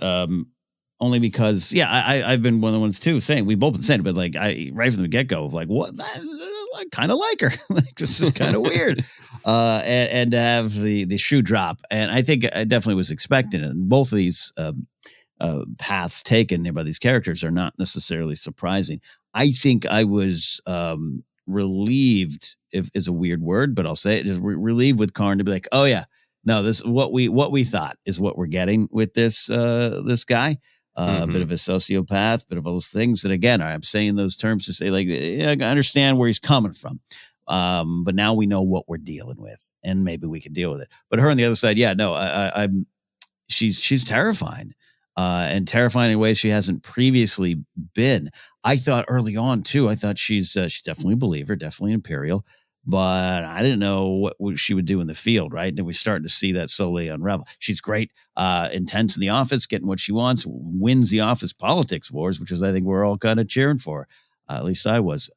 Speaker 3: only because, I've been one of the ones too saying, we both been saying it, but like right from the get go of like, what, I kind of like her. Like, this is kind of weird. And to have the shoe drop. And I think I definitely was expecting it. And both of these paths taken by these characters are not necessarily surprising. I think I was relieved, if is a weird word, but I'll say it, is relieved with Karn to be like, oh yeah, no, this what we thought is what we're getting with this guy. A bit of a sociopath, bit of all those things. And again, I'm saying those terms to say, like, I understand where he's coming from. But now we know what we're dealing with, and maybe we can deal with it. But her on the other side, she's terrifying, and terrifying in ways she hasn't previously been. I thought early on too. I thought she's definitely a believer, definitely Imperial. But I didn't know what she would do in the field, right? Then we're starting to see that slowly unravel. She's great, intense in the office, getting what she wants, wins the office politics wars, which is, I think, we're all kind of cheering for. At least I was.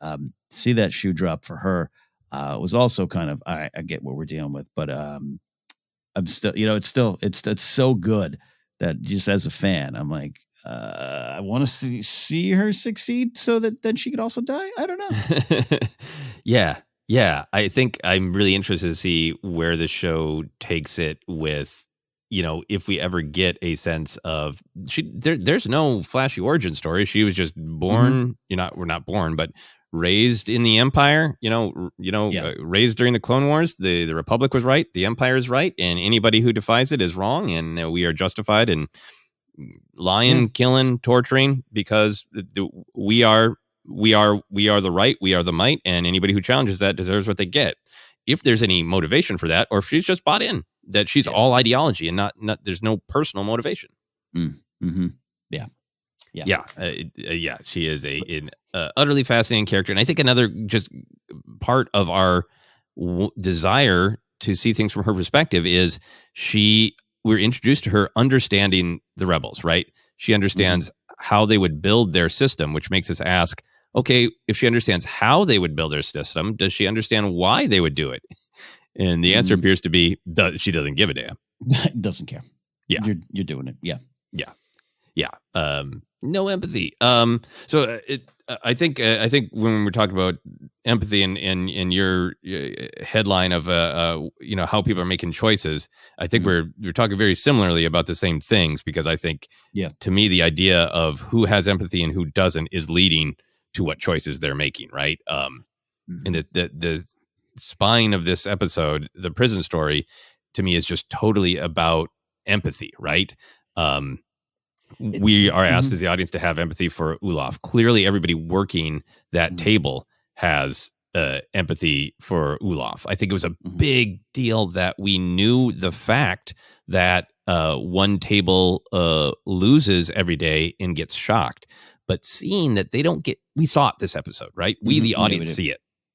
Speaker 3: See that shoe drop for her was also kind of, all right, I get what we're dealing with. But I'm still, it's so good that just as a fan, I'm like, I want to see her succeed so that then she could also die. I don't know.
Speaker 2: Yeah, I think I'm really interested to see where the show takes it with, if we ever get a sense of there's no flashy origin story. She was just born, we're not born, but raised in the Empire, raised during the Clone Wars. The Republic was right. The Empire is right. And anybody who defies it is wrong. And we are justified in lying, killing, torturing, because we are the right, we are the might, and anybody who challenges that deserves what they get. If there's any motivation for that, or if she's just bought in that she's all ideology and not there's no personal motivation. She is an utterly fascinating character, and I think another just part of our desire to see things from her perspective is we're introduced to her understanding the rebels, right? She understands how they would build their system, which makes us ask, okay, if she understands how they would build their system, does she understand why they would do it? And the answer appears to be she doesn't give a damn.
Speaker 3: Doesn't care. Yeah. You're doing it. Yeah.
Speaker 2: No empathy. I think when we're talking about empathy and your headline of how people are making choices, I think we're talking very similarly about the same things, because I think to me the idea of who has empathy and who doesn't is leading to what choices they're making, right? And the spine of this episode, the prison story, to me is just totally about empathy, right? We are asked as the audience to have empathy for Olaf. Clearly, everybody working that table has empathy for Olaf. I think it was a big deal that we knew the fact that one table loses every day and gets shocked. But seeing that they don't get, we saw it this episode, right? We, the audience,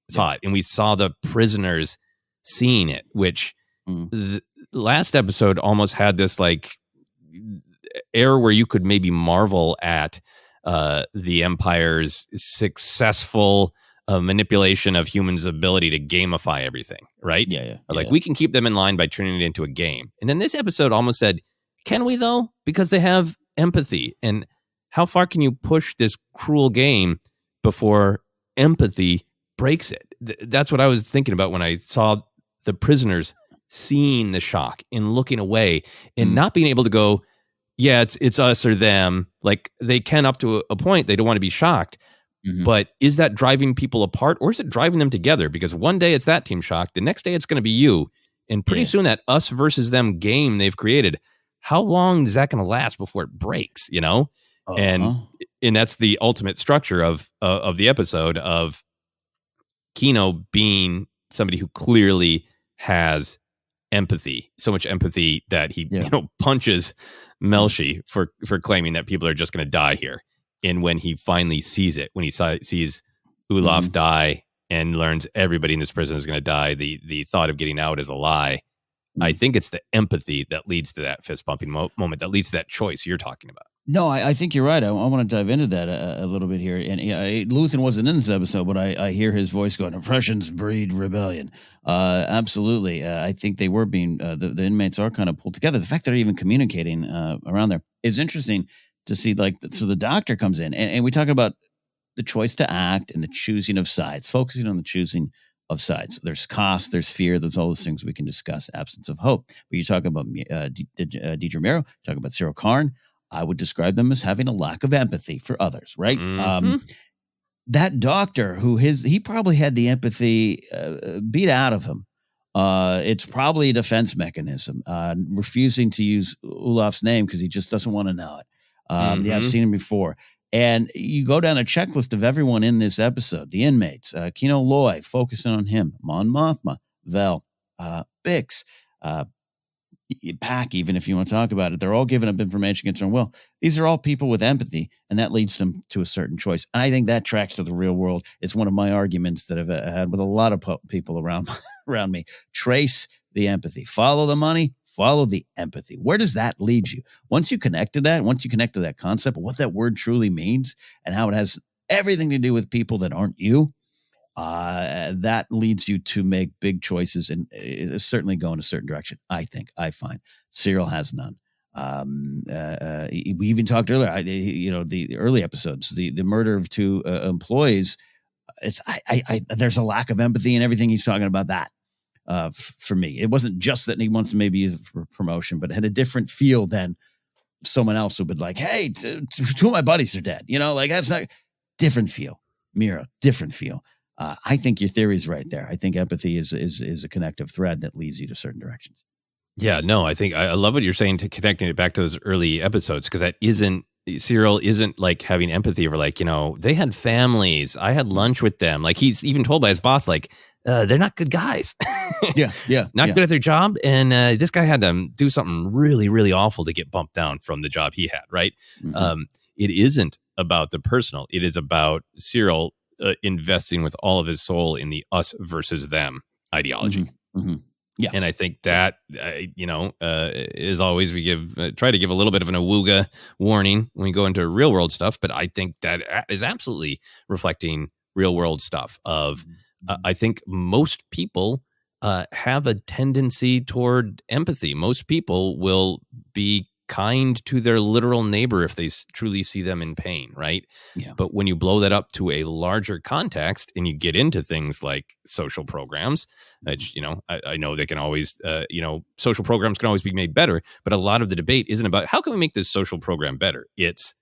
Speaker 2: saw it. And we saw the prisoners seeing it, which the last episode almost had this like era where you could maybe marvel at the Empire's successful manipulation of humans' ability to gamify everything, right? We can keep them in line by turning it into a game. And then this episode almost said, can we though? Because they have empathy. And how far can you push this cruel game before empathy breaks it? That's what I was thinking about when I saw the prisoners seeing the shock and looking away and not being able to go, yeah, it's us or them. Like, they can up to a point. They don't want to be shocked. But is that driving people apart, or is it driving them together? Because one day it's that team shocked. The next day it's going to be you. And pretty soon that us versus them game they've created, how long is that going to last before it breaks, And that's the ultimate structure of the episode, of Kino being somebody who clearly has empathy, so much empathy that he punches Melshi for claiming that people are just going to die here. And when he finally sees it, when he sees Olaf die and learns everybody in this prison is going to die, the thought of getting out is a lie. I think it's the empathy that leads to that fist pumping moment, that leads to that choice you're talking about.
Speaker 3: No, I think you're right. I want to dive into that a little bit here. And Luthen wasn't in this episode, but I hear his voice going, "Oppressions breed rebellion." Absolutely. I think they were being, the inmates are kind of pulled together. The fact that they're even communicating around there is interesting, to see so the doctor comes in and we talk about the choice to act and the choosing of sides, focusing on the choosing of sides. There's cost, there's fear, there's all those things we can discuss, absence of hope. But you talk about Deedra Meero, talk about Syril Karn, I would describe them as having a lack of empathy for others, right?
Speaker 2: Mm-hmm.
Speaker 3: That doctor he probably had the empathy beat out of him. It's probably a defense mechanism, refusing to use Olaf's name because he just doesn't want to know it. Yeah, I've seen him before. And you go down a checklist of everyone in this episode, the inmates, Kino Loy, focusing on him, Mon Mothma, Vel, Bix, Pack, even if you want to talk about it, they're all giving up information against their own will. These are all people with empathy, and that leads them to a certain choice. And I think that tracks to the real world. It's one of my arguments that I've had with a lot of people around me. Trace the empathy. Follow the money. Follow the empathy. Where does that lead you? Once you connect to that concept of what that word truly means and how it has everything to do with people that aren't you, that leads you to make big choices and certainly go in a certain direction. I find Syril has none. We even talked earlier, the early episodes, the murder of two employees. There's a lack of empathy in everything he's talking about that. For me, it wasn't just that he wants to maybe use it for promotion, but it had a different feel than someone else who would like, hey, two of my buddies are dead. That's not different feel. Meero, different feel. I think your theory is right there. I think empathy is a connective thread that leads you to certain directions.
Speaker 2: Yeah, no, I think I love what you're saying to connecting it back to those early episodes, because Syril isn't like having empathy over they had families. I had lunch with them. Like he's even told by his boss, they're not good guys. Not good at their job. And this guy had to do something really, really awful to get bumped down from the job he had, right? Mm-hmm. It isn't about the personal. It is about Syril investing with all of his soul in the us versus them ideology.
Speaker 3: Mm-hmm. Mm-hmm. Yeah.
Speaker 2: And I think that, as always, we try to give a little bit of an awooga warning when we go into real world stuff. But I think that is absolutely reflecting real world stuff of, I think most people have a tendency toward empathy. Most people will be kind to their literal neighbor if they truly see them in pain, right?
Speaker 3: Yeah.
Speaker 2: But when you blow that up to a larger context and you get into things like social programs, which, I know they can always, social programs can always be made better, but a lot of the debate isn't about how can we make this social program better? It's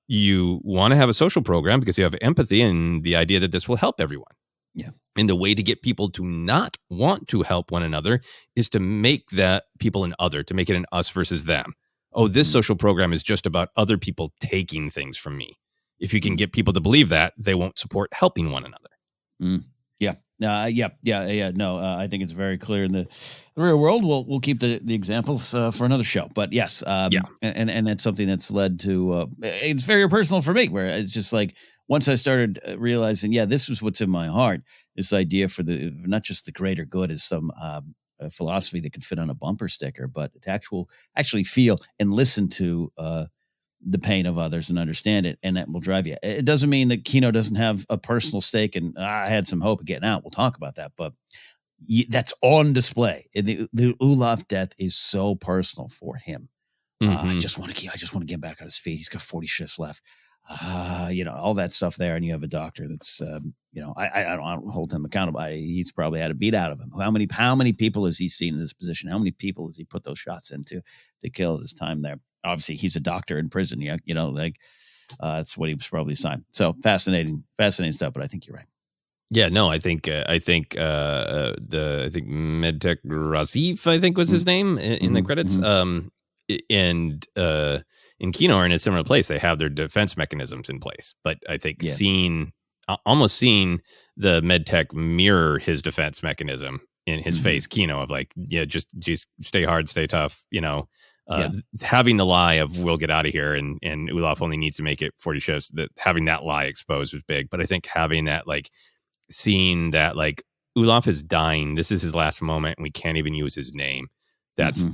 Speaker 2: you want to have a social program because you have empathy and the idea that this will help everyone.
Speaker 3: Yeah.
Speaker 2: And the way to get people to not want to help one another is to make that people an other, to make it an us versus them. Oh, this social program is just about other people taking things from me. If you can get people to believe that, they won't support helping one another.
Speaker 3: Yeah. No, I think it's very clear in the real world. We'll keep the examples for another show. But yes, and that's something that's led to. It's very personal for me, where it's just like once I started realizing, this was what's in my heart. This idea for not just the greater good is some philosophy that can fit on a bumper sticker, but to actually feel and listen to the pain of others and understand it, and that will drive you. It doesn't mean that Kino doesn't have a personal stake, and I had some hope of getting out. We'll talk about that, but that's on display. The Olaf death is so personal for him. Mm-hmm. I just want to get back on his feet. He's got 40 shifts left. All that stuff there, and you have a doctor that's, I don't hold him accountable. He's probably had a beat out of him. How many people has he seen in this position? How many people has he put those shots into to kill his time there? Obviously, he's a doctor in prison. That's what he was probably assigned. So fascinating stuff. But I think you're right.
Speaker 2: Yeah, no, I think Medtech Razif, I think was his name in the credits. Mm-hmm. And in Kino are in a similar place. They have their defense mechanisms in place, but I think almost seeing the Medtech mirror his defense mechanism in his face, Kino, of just stay hard, stay tough, having the lie of we'll get out of here and Olaf only needs to make it 40 shifts, that having that lie exposed was big. But I think having that, seeing that Olaf is dying, this is his last moment and we can't even use his name. That's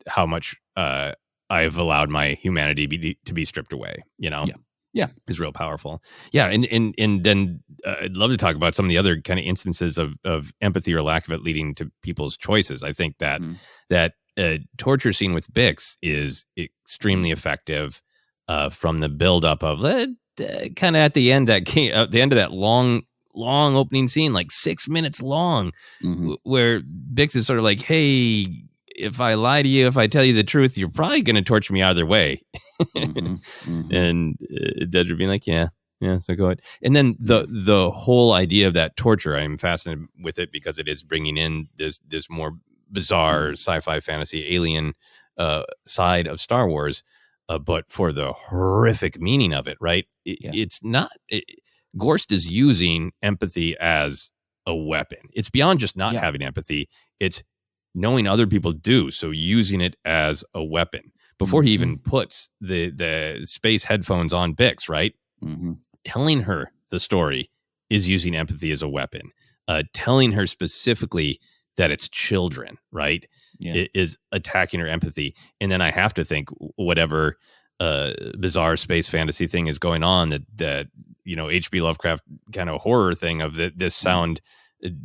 Speaker 2: how much I've allowed my humanity to be stripped away, is real powerful. Yeah. And then I'd love to talk about some of the other kind of instances of empathy or lack of it leading to people's choices. I think that torture scene with Bix is extremely effective. from the buildup of kind of at the end the end of that long opening scene, like 6 minutes long, where Bix is sort of like, hey, if I lie to you, if I tell you the truth, you're probably going to torture me either way. And Deidre being like, yeah, so go ahead. And then the whole idea of that torture, I'm fascinated with it because it is bringing in this more bizarre sci-fi fantasy alien side of Star Wars, but for the horrific meaning of it, right? It's not... Gorst is using empathy as a weapon. It's beyond just not having empathy. It's knowing other people do, so using it as a weapon. Before he even puts the space headphones on Bix, right? Telling her the story is using empathy as a weapon. Telling her specifically that it's children, right? It is attacking her empathy. And then I have to think whatever bizarre space fantasy thing is going on that H.P. Lovecraft kind of horror thing of this sound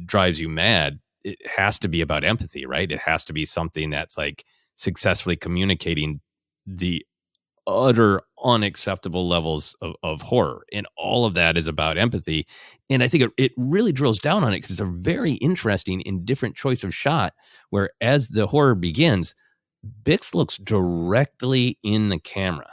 Speaker 2: drives you mad. It has to be about empathy, right? It has to be something that's like successfully communicating the utter unacceptable levels of horror. And all of that is about empathy. And I think it really drills down on it because it's a very interesting and different choice of shot where as the horror begins, Bix looks directly in the camera,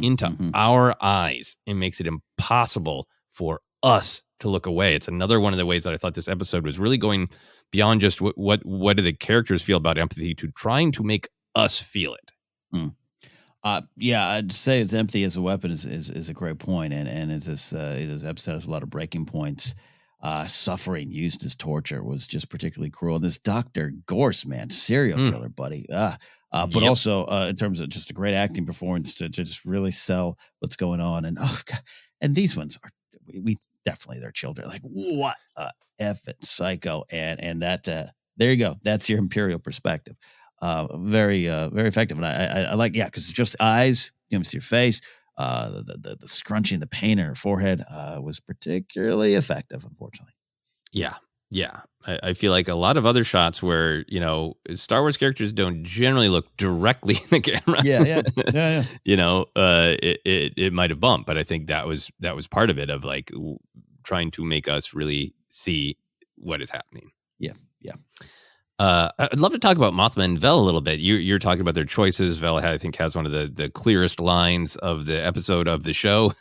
Speaker 2: into our eyes, and makes it impossible for us to look away. It's another one of the ways that I thought this episode was really going beyond just what do the characters feel about empathy to trying to make us feel it.
Speaker 3: I'd say it's empathy as a weapon is a great point, and it's this episode has a lot of breaking points. Suffering used as torture was just particularly cruel. This Dr. Gorst, man, serial killer, buddy. But also in terms of just a great acting performance to just really sell what's going on. And and these ones are we definitely they're children. Like what a effing psycho. And that there you go. That's your Imperial perspective. Very effective. And I like because it's just eyes. You can see your face. The scrunching, the pain in her forehead was particularly effective, unfortunately.
Speaker 2: Yeah. I feel like a lot of other shots where, Star Wars characters don't generally look directly in the camera.
Speaker 3: Yeah.
Speaker 2: It might have bumped, but I think that was part of it of like trying to make us really see what is happening.
Speaker 3: Yeah.
Speaker 2: I'd love to talk about Mothma and Vel a little bit. You're talking about their choices. Vel, I think, has one of the clearest lines of the episode of the show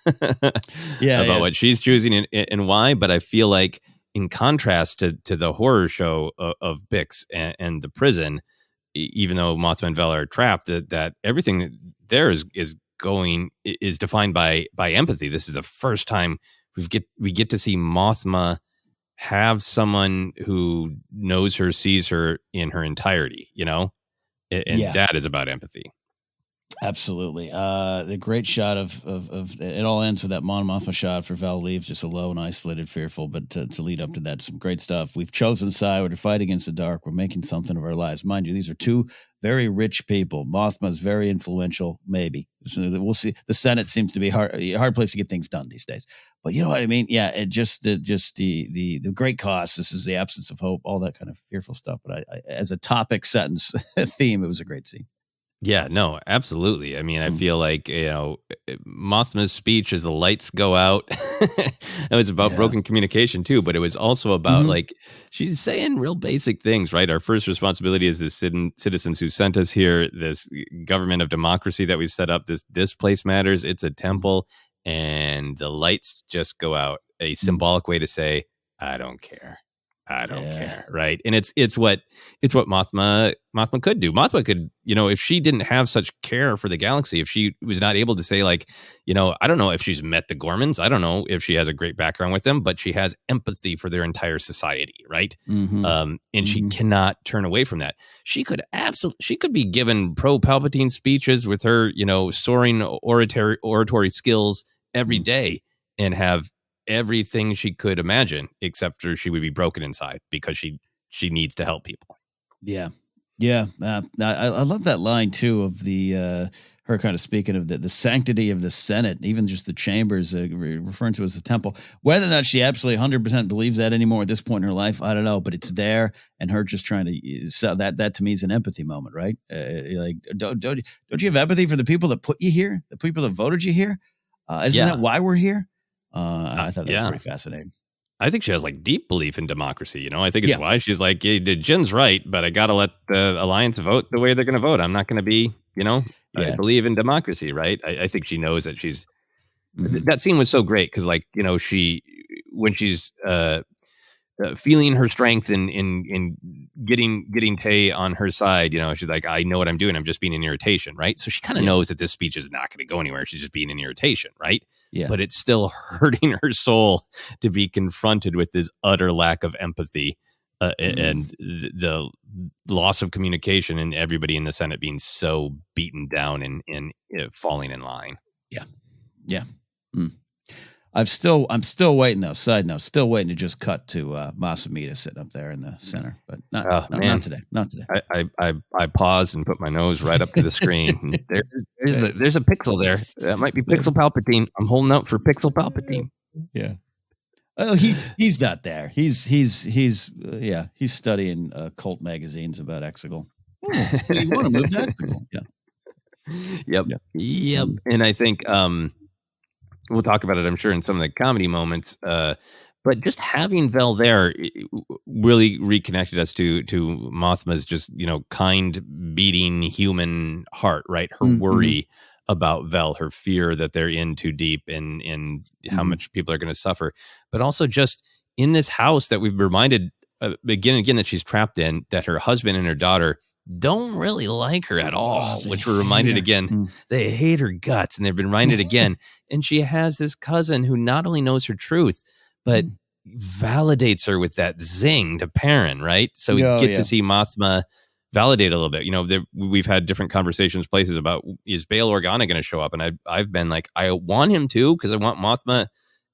Speaker 2: about what she's choosing and why. But I feel like in contrast to the horror show of Bix and the prison, even though Mothma and Vel are trapped, that everything there is defined by empathy. This is the first time we get to see Mothma have someone who knows her, sees her in her entirety, and that is about empathy.
Speaker 3: Absolutely. The great shot of it all ends with that Mon Mothma shot for Vel leaves, just alone, isolated, fearful, but to lead up to that, some great stuff. We've chosen a side. We're to fight against the dark. We're making something of our lives. Mind you, these are two very rich people. Mothma's very influential, maybe. We'll see. The Senate seems to be a hard place to get things done these days. But you know what I mean? Yeah, it just the great cost. This is the absence of hope, all that kind of fearful stuff. But I as a topic, sentence, theme, it was a great scene.
Speaker 2: Yeah, no, absolutely. I mean, I feel like, Mothma's speech as the lights go out, it was about broken communication too, but it was also about like, she's saying real basic things, right? Our first responsibility is the citizens who sent us here, this government of democracy that we set up, this place matters. It's a temple, and the lights just go out. A symbolic way to say, I don't care. I don't care, right? And it's what Mothma could do. Mothma could, if she didn't have such care for the galaxy, if she was not able to say like, I don't know if she's met the Gormans, I don't know if she has a great background with them, but she has empathy for their entire society, right? And she cannot turn away from that. She could be given pro Palpatine speeches with her, soaring oratory skills every day and have everything she could imagine, except for she would be broken inside because she needs to help people.
Speaker 3: I love that line too of the her kind of speaking of the sanctity of the Senate, even just the chambers, referring to as the temple. Whether or not she absolutely 100% believes that anymore at this point in her life, I don't know, but it's there, and her just trying to sell that to me is an empathy moment, right? Like, don't you have empathy for the people that put you here, the people that voted you here? Isn't that why we're here? I thought that was pretty fascinating.
Speaker 2: I think she has like deep belief in democracy. I think it's why she's like, yeah, Jin's right, but I got to let the Alliance vote the way they're going to vote. I'm not going to be, I believe in democracy, right? I think she knows that she's, that scene was so great. Cause like, when she's, feeling her strength in getting Tay on her side, she's like, I know what I'm doing. I'm just being an irritation, right? So she kind of knows that this speech is not going to go anywhere. She's just being an irritation, right? Yeah. But it's still hurting her soul to be confronted with this utter lack of empathy and the loss of communication, and everybody in the Senate being so beaten down and falling in line.
Speaker 3: Yeah. Yeah. I'm still waiting though. Side note, still waiting to just cut to Masamita sitting up there in the center, but not today. Not today.
Speaker 2: I paused and put my nose right up to the screen. There's a pixel there. That might be Pixel Palpatine. I'm holding out for Pixel Palpatine.
Speaker 3: Yeah. Oh, he's not there. He's studying cult magazines about Exegol. You want to move to Exegol? Yeah.
Speaker 2: Yep. And I think we'll talk about it, I'm sure, in some of the comedy moments. But just having Vel there really reconnected us to Mothma's just, kind, beating human heart, right? Her worry about Vel, her fear that they're in too deep and how much people are going to suffer. But also just in this house that we've reminded again and again that she's trapped in, that her husband and her daughter don't really like her at all, which we're reminded again. They hate her guts, and they've been reminded again. And she has this cousin who not only knows her truth, but validates her with that zing to Perrin, right? So we get to see Mothma validate a little bit. We've had different conversations places about, is Bail Organa going to show up? And I've been like, I want him to, because I want Mothma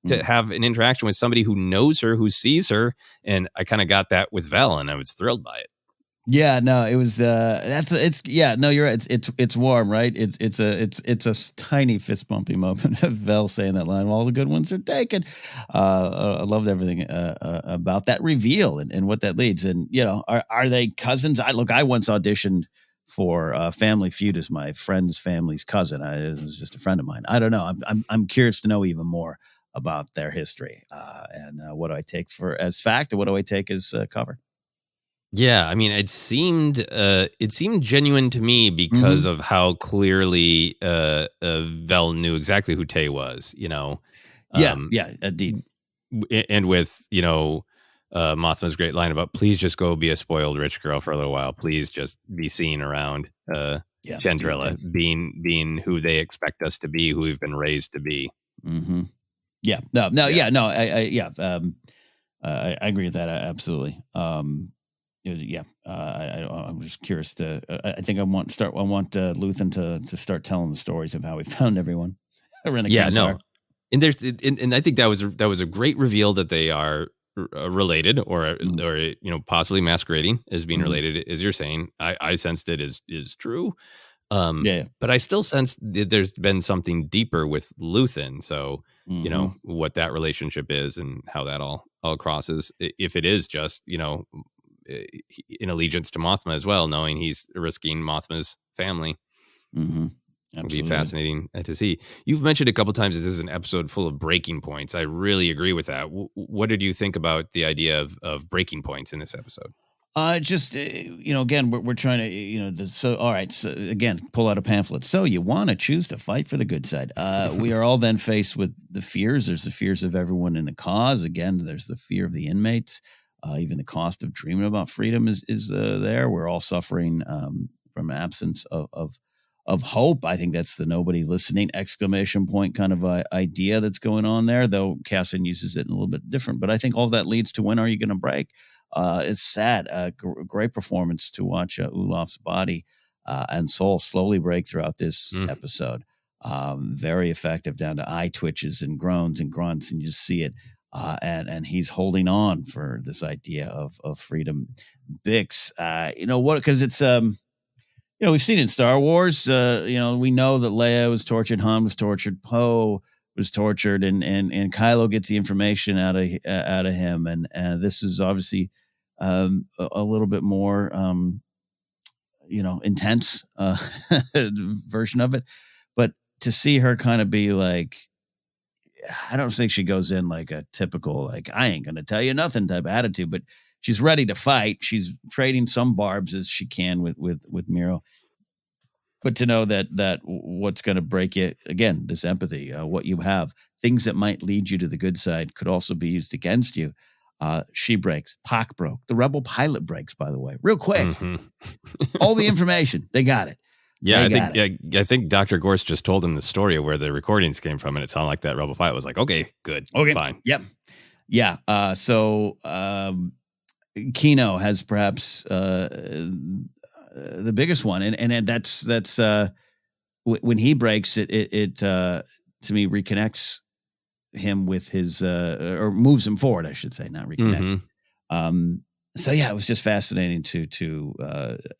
Speaker 2: to have an interaction with somebody who knows her, who sees her. And I kind of got that with Vel, and I was thrilled by it.
Speaker 3: Yeah, no, it was you're right. It's warm, right? It's a tiny fist bumping moment of Vel saying that line. Well, all the good ones are taken. I loved everything about that reveal and what that leads. And are they cousins? I once auditioned for Family Feud as my friend's family's cousin. It was just a friend of mine. I don't know. I'm curious to know even more about their history and what do I take as fact and what do I take as cover.
Speaker 2: Yeah, I mean, it seemed genuine to me because of how clearly Vel knew exactly who Tay was,
Speaker 3: indeed.
Speaker 2: And with, Mothma's great line about, please just go be a spoiled rich girl for a little while. Please just be seen around Chandrilla being who they expect us to be, who we've been raised to be.
Speaker 3: Mm-hmm. Yeah, I agree with that. Absolutely. I'm just curious I think I want Luthen to start telling the stories of how we found everyone. And
Speaker 2: I think that was a great reveal that they are related or possibly masquerading as being related, as you're saying. I sensed it is true. But I still sense that there's been something deeper with Luthen. So, what that relationship is and how that all crosses, if it is just, in allegiance to Mothma as well, knowing he's risking Mothma's family. It'll be fascinating to see. You've mentioned a couple times that this is an episode full of breaking points. I really agree with that. What did you think about the idea of breaking points in this episode?
Speaker 3: Again, we're trying to, all right. So again, pull out a pamphlet. So you want to choose to fight for the good side. We are all then faced with the fears. There's the fears of everyone in the cause. Again, there's the fear of the inmates. Even the cost of dreaming about freedom is there. We're all suffering from absence of hope. I think that's the nobody listening exclamation point kind of idea that's going on there, though Cassian uses it in a little bit different. But I think all that leads to when are you going to break? It's sad. Great performance to watch Olaf's body and soul slowly break throughout this episode. Very effective, down to eye twitches and groans and grunts, and you just see it. And he's holding on for this idea of freedom. Bix, because it's we've seen in Star Wars, we know that Leia was tortured, Han was tortured, Poe was tortured, and Kylo gets the information out of him. And this is obviously a little bit more, intense version of it. But to see her kind of be like, I don't think she goes in like a typical, like, I ain't going to tell you nothing type of attitude, but she's ready to fight. She's trading some barbs as she can with Meero. But to know that what's going to break you, again, this empathy, what you have, things that might lead you to the good side could also be used against you. She breaks. Pac broke. The Rebel pilot breaks, by the way, real quick. Mm-hmm. All the information, they got it.
Speaker 2: Yeah, I think Dr. Gorse just told him the story of where the recordings came from, and it sounded like that Rebel pilot was like, okay, good, okay, fine.
Speaker 3: Yep. Yeah. So Kino has perhaps the biggest one, and that's when he breaks it to me reconnects him with his or moves him forward, I should say, not reconnects. Mm-hmm. So yeah, it was just fascinating to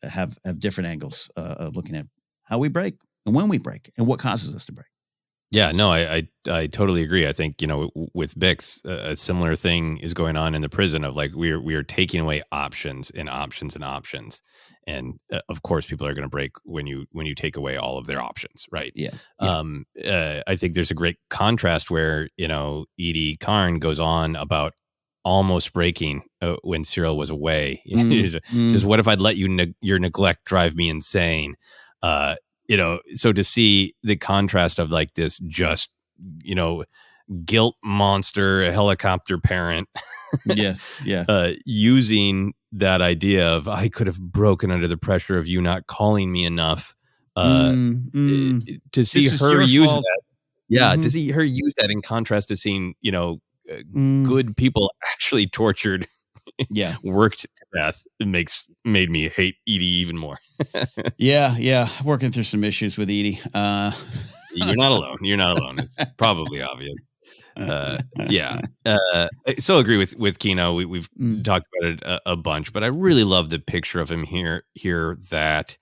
Speaker 3: have different angles of looking at how we break and when we break and what causes us to break.
Speaker 2: Yeah, no, I totally agree. I think, with Bix, a similar thing is going on in the prison of like we are taking away options and options and options, and of course people are going to break when you take away all of their options, right?
Speaker 3: Yeah.
Speaker 2: I think there's a great contrast where Edie Karn goes on about almost breaking when Syril was away. Says, what if I'd let your neglect drive me insane? So to see the contrast of like this just, guilt monster, helicopter parent. Using that idea of I could have broken under the pressure of you not calling me enough. To see her use fault. That. Yeah. To see her use that in contrast to seeing, good people actually tortured, worked to death. It made me hate Edie even more.
Speaker 3: yeah, working through some issues with Edie.
Speaker 2: You're not alone. It's probably obvious. I so agree with Kino. We've talked about it a bunch, but I really love the picture of him here that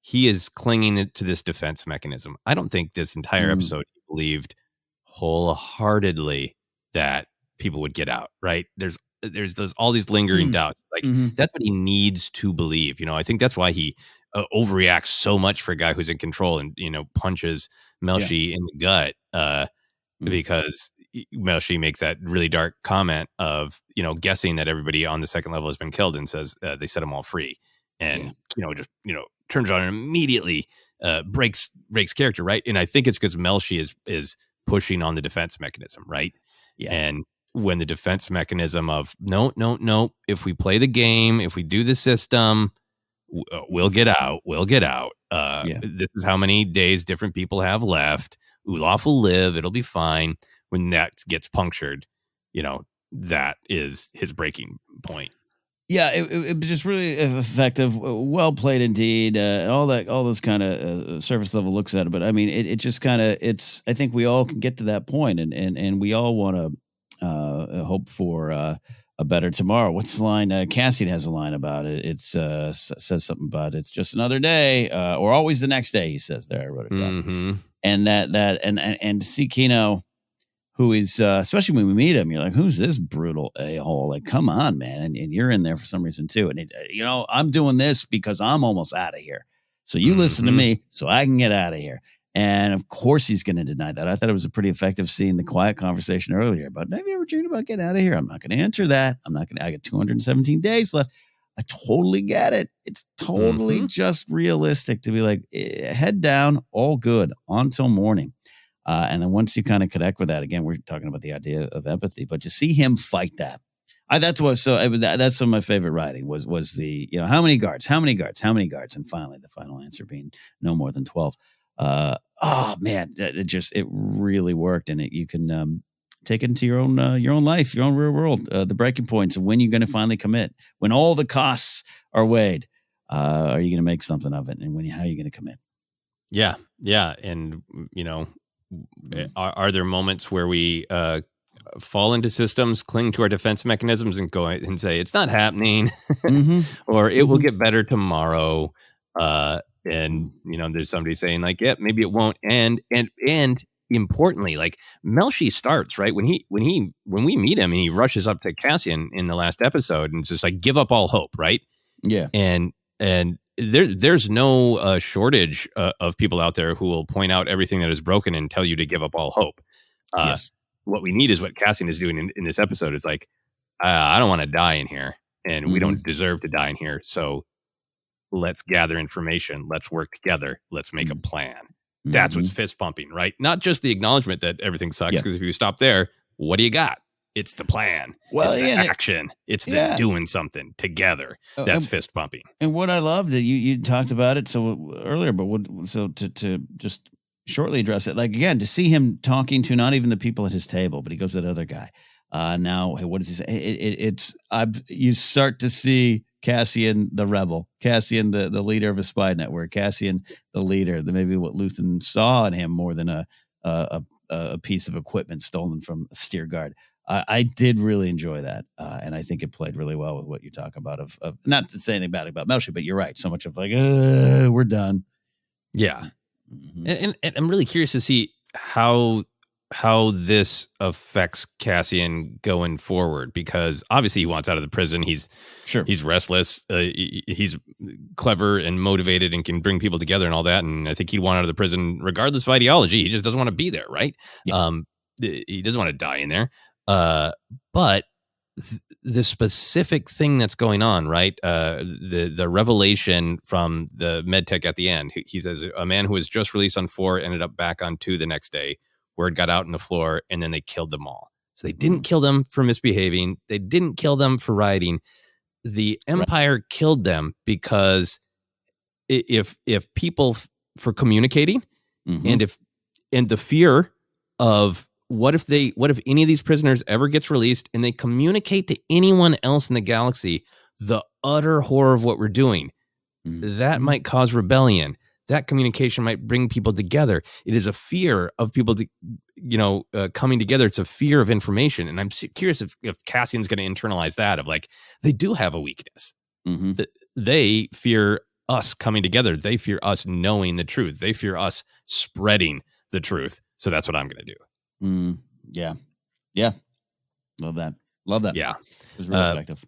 Speaker 2: he is clinging to this defense mechanism. I don't think this entire episode he believed wholeheartedly that people would get out, right? There's all these lingering doubts. Like that's what he needs to believe. I think that's why he overreacts so much for a guy who's in control and, punches Melshi in the gut because Melshi makes that really dark comment of, guessing that everybody on the second level has been killed and says they set them all free. And, turns around and immediately breaks character, right? And I think it's because Melshi is pushing on the defense mechanism, right?
Speaker 3: Yeah.
Speaker 2: And when the defense mechanism of no, if we play the game, if we do the system, we'll get out. This is how many days different people have left. Ulaf will live. It'll be fine. When that gets punctured, that is his breaking point.
Speaker 3: Yeah, it was just really effective. Well played indeed. All those kind of surface level looks at it. But I mean, it just kind of, I think we all can get to that point and we all want to hope for a better tomorrow. What's the line? Cassian has a line about it. It says something about it's just another day or always the next day. He says there. I wrote it down. And and to see Kino, who is especially when we meet him, you're like, who's this brutal a-hole? Like, come on, man, and you're in there for some reason too. And I'm doing this because I'm almost out of here. So you listen to me, so I can get out of here. And of course he's going to deny that. I thought it was a pretty effective seeing the quiet conversation earlier about, have you ever dreamed about getting out of here? I'm not going to answer that. I got 217 days left. I totally get it. It's totally just realistic to be like, head down, all good, on till morning. And then once you kind of connect with that, again, we're talking about the idea of empathy, but to see him fight that, that's some of my favorite writing was the, how many guards, and finally the final answer being no more than 12. Oh man, it really worked, and you can take it into your own life, your own real world. The breaking points of when you're going to finally commit, when all the costs are weighed. Are you going to make something of it, and how are you going to commit?
Speaker 2: Yeah, and are there moments where we fall into systems, cling to our defense mechanisms, and go and say it's not happening, or it will get better tomorrow? And, there's somebody saying like, yeah, maybe it won't. And importantly, like Melshi starts, right? When we meet him and he rushes up to Cassian in the last episode and just like, give up all hope. Right.
Speaker 3: Yeah.
Speaker 2: And there's no shortage of people out there who will point out everything that is broken and tell you to give up all hope.
Speaker 3: Yes.
Speaker 2: What we need is what Cassian is doing in this episode. Is like, I don't want to die in here, and we don't deserve to die in here. So let's gather information. Let's work together. Let's make a plan. That's what's fist pumping, right? Not just the acknowledgement that everything sucks, because if you stop there, what do you got? It's the plan.
Speaker 3: Well,
Speaker 2: it's the action. It's the doing something together. That's fist pumping.
Speaker 3: And what I love that you talked about it earlier, but to just shortly address it, like again, to see him talking to not even the people at his table, but he goes to that other guy. Now, hey, what does he say? You start to see Cassian, the rebel, Cassian, the leader of a spy network, Cassian, the leader, maybe what Luthen saw in him more than a piece of equipment stolen from a steer guard. I did really enjoy that. And I think it played really well with what you talk about of not to say anything bad about Melshi, but you're right. So much of like, we're done.
Speaker 2: Yeah. And I'm really curious to see how this affects Cassian going forward, because obviously he wants out of the prison. He's restless. He's clever and motivated and can bring people together and all that. And I think he'd want out of the prison regardless of ideology. He just doesn't want to be there. Right. Yeah. He doesn't want to die in there. But the specific thing that's going on, right? The revelation from the medtech at the end, he says a man who was just released on 4 ended up back on 2 the next day. Word got out on the floor, and then they killed them all. So they didn't kill them for misbehaving. They didn't kill them for rioting. The Empire killed them because if people for communicating, and the fear of what if any of these prisoners ever gets released and they communicate to anyone else in the galaxy the utter horror of what we're doing, that might cause rebellion. That communication might bring people together. It is a fear of people, coming together. It's a fear of information. And I'm curious if Cassian's going to internalize that of like, they do have a weakness. They fear us coming together. They fear us knowing the truth. They fear us spreading the truth. So that's what I'm going to do.
Speaker 3: Yeah. Love that. Yeah. It was really effective.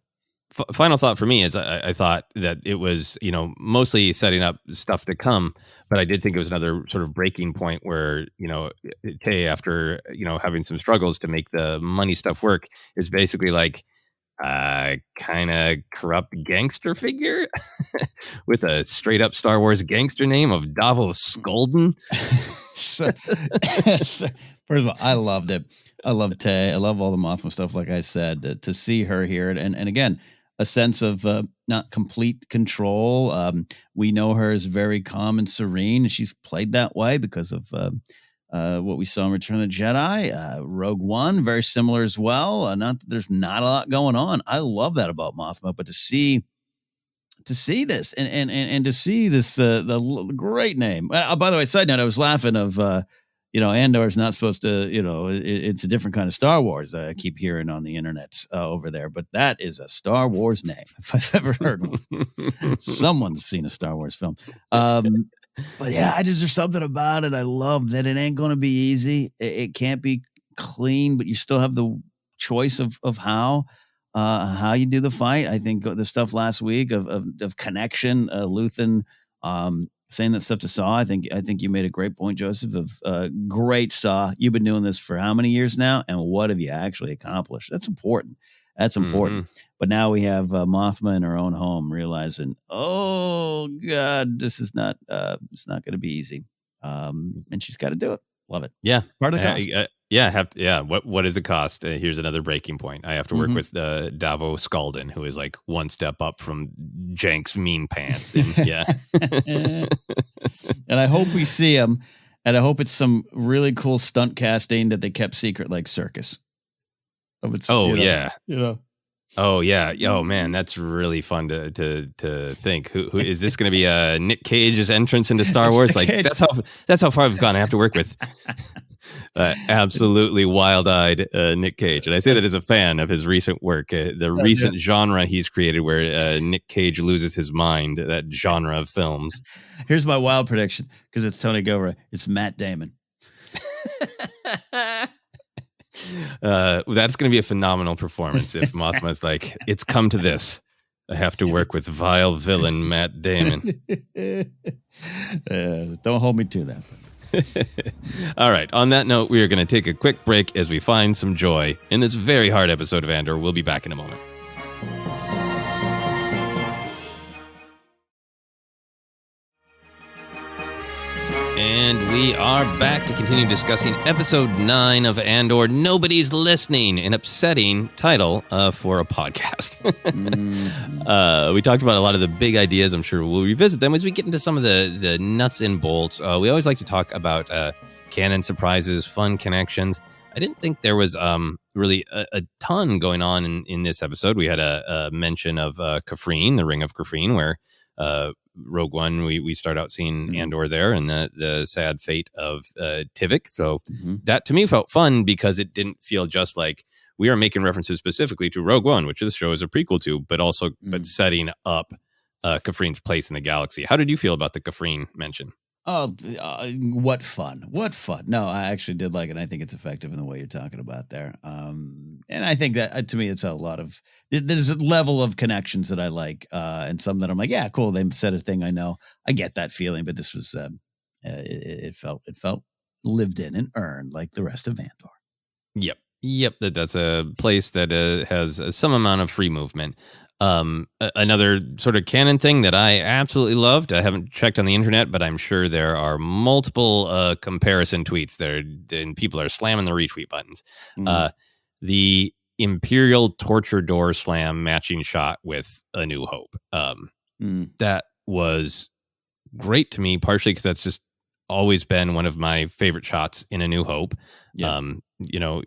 Speaker 2: Final thought for me is I thought that it was, mostly setting up stuff to come, but I did think it was another sort of breaking point where, Tay, after, having some struggles to make the money stuff work, is basically like kind of corrupt gangster figure with a straight up Star Wars gangster name of Davos Skolden.
Speaker 3: First of all, I loved it. I love Tay. I love all the Mothma stuff. Like I said, to see her here. And again, a sense of not complete control. We know her as very calm and serene. She's played that way because of what we saw in Return of the Jedi. Rogue One, very similar as well. Not that there's not a lot going on. I love that about Mothma, but to see this and to see this, the great name. By the way, side note, I was laughing of, Andor's not supposed to, it's a different kind of Star Wars. I keep hearing on the internet over there, but that is a Star Wars name if I've ever heard one. Someone's seen a Star Wars film. But yeah, there's something about it. I love that it ain't going to be easy. It can't be clean, but you still have the choice of how you do the fight. I think the stuff last week of connection, Luthen, saying that stuff to Saw. I think you made a great point, Joseph, of great Saw. You've been doing this for how many years now? And what have you actually accomplished? That's important. But now we have Mothma in her own home realizing, oh God, this is not, it's not going to be easy. And she's got to do it. Love it.
Speaker 2: Yeah.
Speaker 3: Part of the cost.
Speaker 2: What is the cost? Here's another breaking point. I have to work with Davos Skolden, who is like one step up from Jank's mean pants. And,
Speaker 3: and I hope we see him. And I hope it's some really cool stunt casting that they kept secret, like Circus.
Speaker 2: Oh yeah. Oh man, that's really fun to think. Who is this going to be? Nick Cage's entrance into Star Wars? Like that's how far I've gone. I have to work with Absolutely wild-eyed Nick Cage. And I say that as a fan of his recent work, the recent genre he's created where Nick Cage loses his mind, that genre of films.
Speaker 3: Here's my wild prediction, because it's Tony Gilroy. It's Matt Damon.
Speaker 2: That's going to be a phenomenal performance if Mothma's like, it's come to this. I have to work with vile villain Matt Damon.
Speaker 3: Don't hold me to that.
Speaker 2: All right. On that note, we are going to take a quick break as we find some joy in this very hard episode of Andor. We'll be back in a moment. And we are back to continue discussing episode 9 of Andor. Nobody's listening. An upsetting title for a podcast. We talked about a lot of the big ideas. I'm sure we'll revisit them as we get into some of the nuts and bolts. We always like to talk about canon surprises, fun connections. I didn't think there was really a ton going on in this episode. We had a mention of Kafrene, the Ring of Kafrene, where Rogue One, we start out seeing Andor there and the sad fate of Tivik. So that to me felt fun because it didn't feel just like we are making references specifically to Rogue One, which this show is a prequel to, but also but setting up Kafrene's place in the galaxy. How did you feel about the Kafrene mention?
Speaker 3: Oh, what fun. What fun. No, I actually did like it. I think it's effective in the way you're talking about there. And I think that, to me, it's a lot of, there's a level of connections that I like, and some that I'm like, yeah, cool. They said a thing I know. I get that feeling, but this was, it felt lived in and earned like the rest of Andor.
Speaker 2: Yep. That's a place that has some amount of free movement. Another sort of canon thing that I absolutely loved. I haven't checked on the internet, but I'm sure there are multiple comparison tweets there, and people are slamming the retweet buttons. The Imperial torture door slam matching shot with A New Hope. That was great to me, partially because that's just always been one of my favorite shots in A New Hope.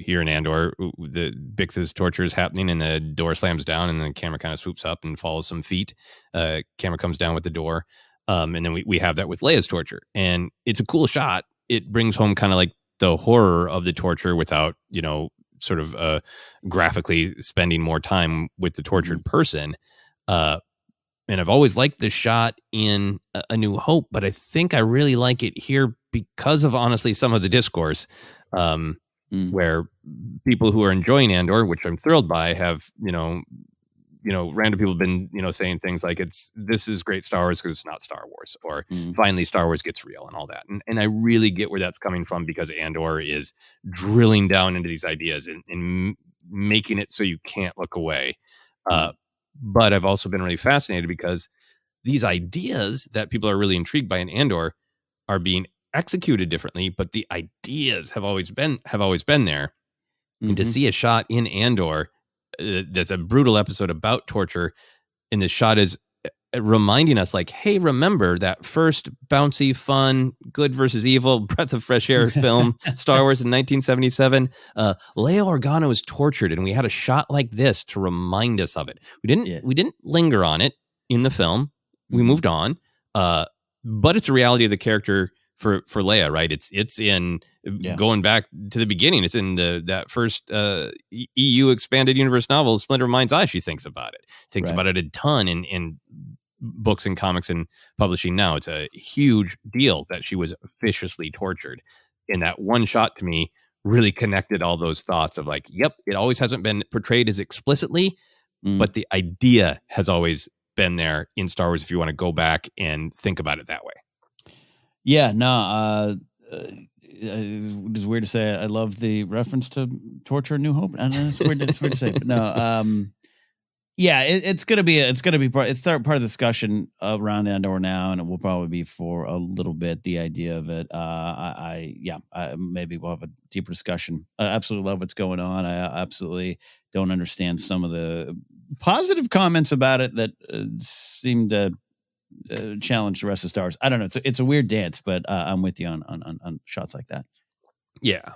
Speaker 2: Here in Andor, the Bix's torture is happening and the door slams down and the camera kind of swoops up and follows some feet. Camera comes down with the door. And then we have that with Leia's torture. And it's a cool shot. It brings home kind of like the horror of the torture without, sort of graphically spending more time with the tortured person. And I've always liked this shot in A New Hope, but I think I really like it here because of, honestly, some of the discourse. Where people who are enjoying Andor, which I'm thrilled by, have, random people have been, saying things like this is great Star Wars because it's not Star Wars, or finally Star Wars gets real and all that. And I really get where that's coming from because Andor is drilling down into these ideas and making it so you can't look away. But I've also been really fascinated because these ideas that people are really intrigued by in Andor are being executed differently, but the ideas have always been there. And to see a shot in Andor that's a brutal episode about torture, and this shot is reminding us like, hey, remember that first bouncy, fun, good versus evil, breath of fresh air film, Star Wars in 1977. Leia Organa was tortured, and we had a shot like this to remind us of it. We didn't linger on it in the film. We moved on, but it's a reality of the character. For Leia, right? It's in going back to the beginning. It's in that first EU expanded universe novel, Splinter of Mind's Eye. She thinks about it. About it a ton in books and comics and publishing now. It's a huge deal that she was viciously tortured. And that one shot to me really connected all those thoughts of like, yep, it always hasn't been portrayed as explicitly, but the idea has always been there in Star Wars if you want to go back and think about it that way.
Speaker 3: Yeah, no, it's weird to say I love the reference to torture in New Hope. I know it's weird to say, but no, it's gonna be part of the discussion around Andor now, and it will probably be for a little bit. The idea of it, maybe we'll have a deeper discussion. I absolutely love what's going on. I absolutely don't understand some of the positive comments about it that seem to challenge the rest of Star Wars. I don't know. It's a weird dance, but I'm with you on shots like that.
Speaker 2: Yeah.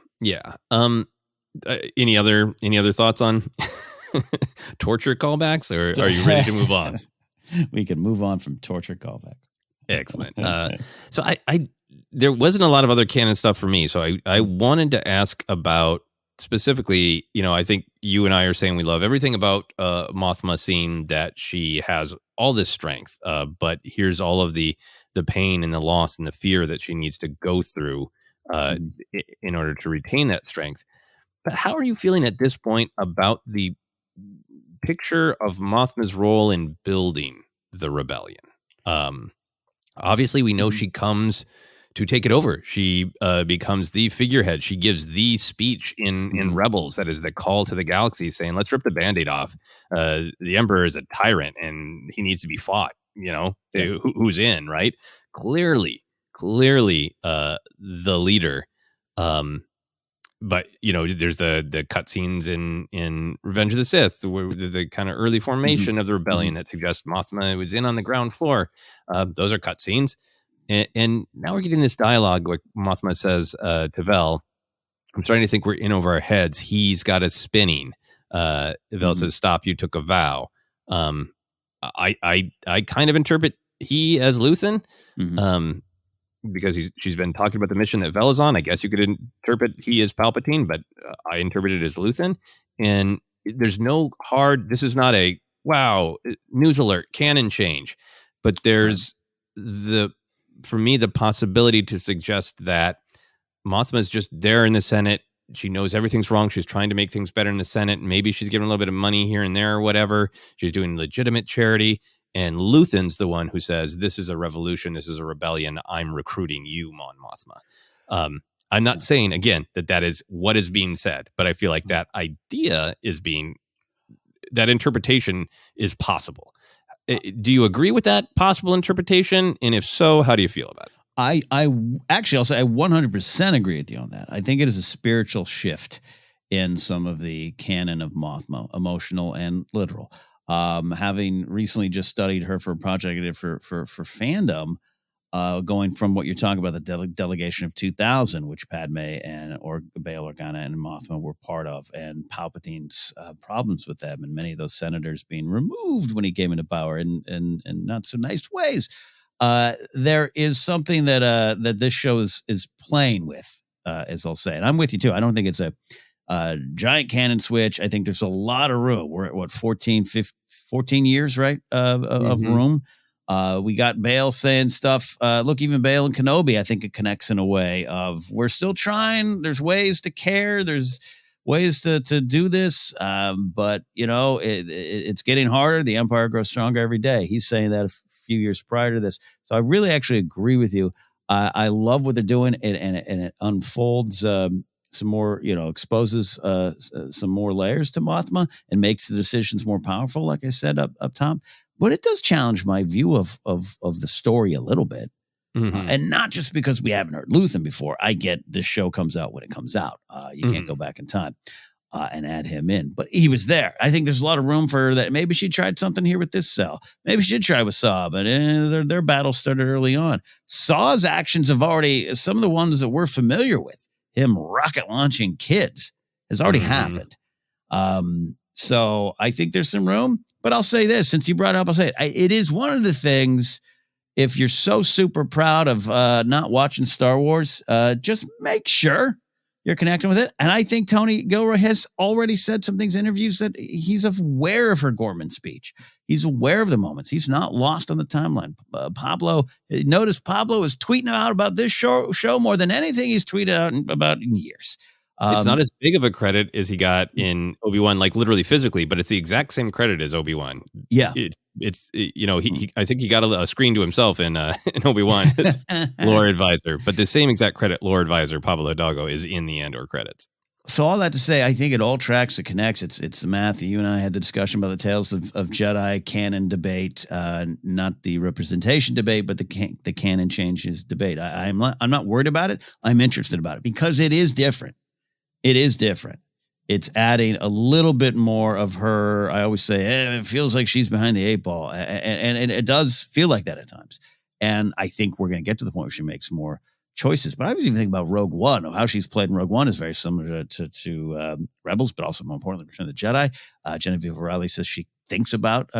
Speaker 2: Any other thoughts on torture callbacks, or are you ready to move on?
Speaker 3: We can move on from torture callback.
Speaker 2: Excellent. So I there wasn't a lot of other canon stuff for me. So I wanted to ask about specifically, I think you and I are saying we love everything about Mothma, seeing that she has all this strength, but here's all of the pain and the loss and the fear that she needs to go through in order to retain that strength. But how are you feeling at this point about the picture of Mothma's role in building the rebellion? Obviously, we know she comes to take it over. She becomes the figurehead. She gives the speech in Rebels that is the call to the galaxy, saying, let's rip the Band-Aid off. The Emperor is a tyrant, and he needs to be fought. Who's in, right? Clearly, the leader. But there's the cutscenes in Revenge of the Sith, where the kind of early formation of the rebellion that suggests Mothma was in on the ground floor. Those are cutscenes, and now we're getting this dialogue where Mothma says to Vel, "I'm starting to think we're in over our heads. He's got us spinning." Vel says, "Stop! You took a vow." I kind of interpret he as Luthen. Because she's been talking about the mission that Vel is on. I guess you could interpret he is Palpatine, but I interpret it as Luthen. And there's no this is not a, wow, news alert, canon change. But there's for me, the possibility to suggest that Mothma is just there in the Senate. She knows everything's wrong. She's trying to make things better in the Senate. Maybe she's giving a little bit of money here and there or whatever. She's doing legitimate charity. And Luthen's the one who says, this is a revolution, this is a rebellion, I'm recruiting you, Mon Mothma. I'm not saying, again, that is what is being said, but I feel like that idea that interpretation is possible. Do you agree with that possible interpretation? And if so, how do you feel about it?
Speaker 3: I'll say I 100% agree with you on that. I think it is a spiritual shift in some of the canon of Mothma, emotional and literal. Having recently just studied her for a project I did for fandom, going from what you're talking about, the delegation of 2000, which Padme and Bail Organa and Mothma were part of, and Palpatine's problems with them, and many of those senators being removed when he came into power in not so nice ways. There is something that this show is playing with, as I'll say, and I'm with you too. I don't think it's a giant canon switch. I think there's a lot of room. We're at 14 years, right? Of room. We got Bail saying stuff. Look, even Bail and Kenobi, I think it connects in a way of, we're still trying. There's ways to care. There's ways to do this. But it's getting harder. The Empire grows stronger every day. He's saying that a few years prior to this. So I really actually agree with you. I love what they're doing, and it unfolds some more, exposes some more layers to Mothma and makes the decisions more powerful, like I said up top. But it does challenge my view of the story a little bit. And not just because we haven't heard Luthen before. I get this show comes out when it comes out. You can't go back in time and add him in. But he was there. I think there's a lot of room for that. Maybe she tried something here with this cell. Maybe she did try with Saw, but their battle started early on. Saw's actions have already, some of the ones that we're familiar with, him rocket launching kids, has already happened. So I think there's some room, but I'll say this, since you brought it up, I'll say it. It is one of the things, if you're so super proud of not watching Star Wars, just make sure you're connecting with it. And I think Tony Gilroy has already said some things in interviews that he's aware of her Gorman speech. He's aware of the moments. He's not lost on the timeline. Notice Pablo is tweeting out about this show more than anything he's tweeted out about in years.
Speaker 2: It's not as big of a credit as he got in Obi-Wan, like literally physically, but it's the exact same credit as Obi-Wan.
Speaker 3: Yeah.
Speaker 2: I think he got a screen to himself in Obi-Wan as lore advisor, but the same exact credit lore advisor Pablo Hidalgo is in the Andor credits.
Speaker 3: So all that to say, I think it all tracks, it connects. It's the math. You and I had the discussion about the Tales of Jedi canon debate, not the representation debate, but the canon changes debate. I'm not worried about it. I'm interested about it because it is different. It is different. It's adding a little bit more of her. I always say, it feels like she's behind the eight ball. And it does feel like that at times. And I think we're going to get to the point where she makes more choices. But I was even thinking about Rogue One. How she's played in Rogue One is very similar to Rebels, but also more importantly, Return of the Jedi. Genevieve O'Reilly says she thinks about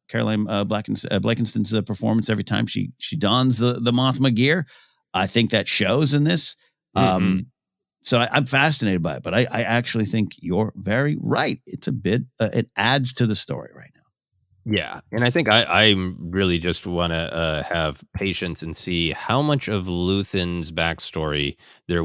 Speaker 3: Caroline Blackenston's performance every time she dons the Mothma gear. I think that shows in this. So I'm fascinated by it, but I actually think you're very right. It's a bit, it adds to the story right now.
Speaker 2: Yeah. And I think I really just want to have patience and see how much of Luthen's backstory they're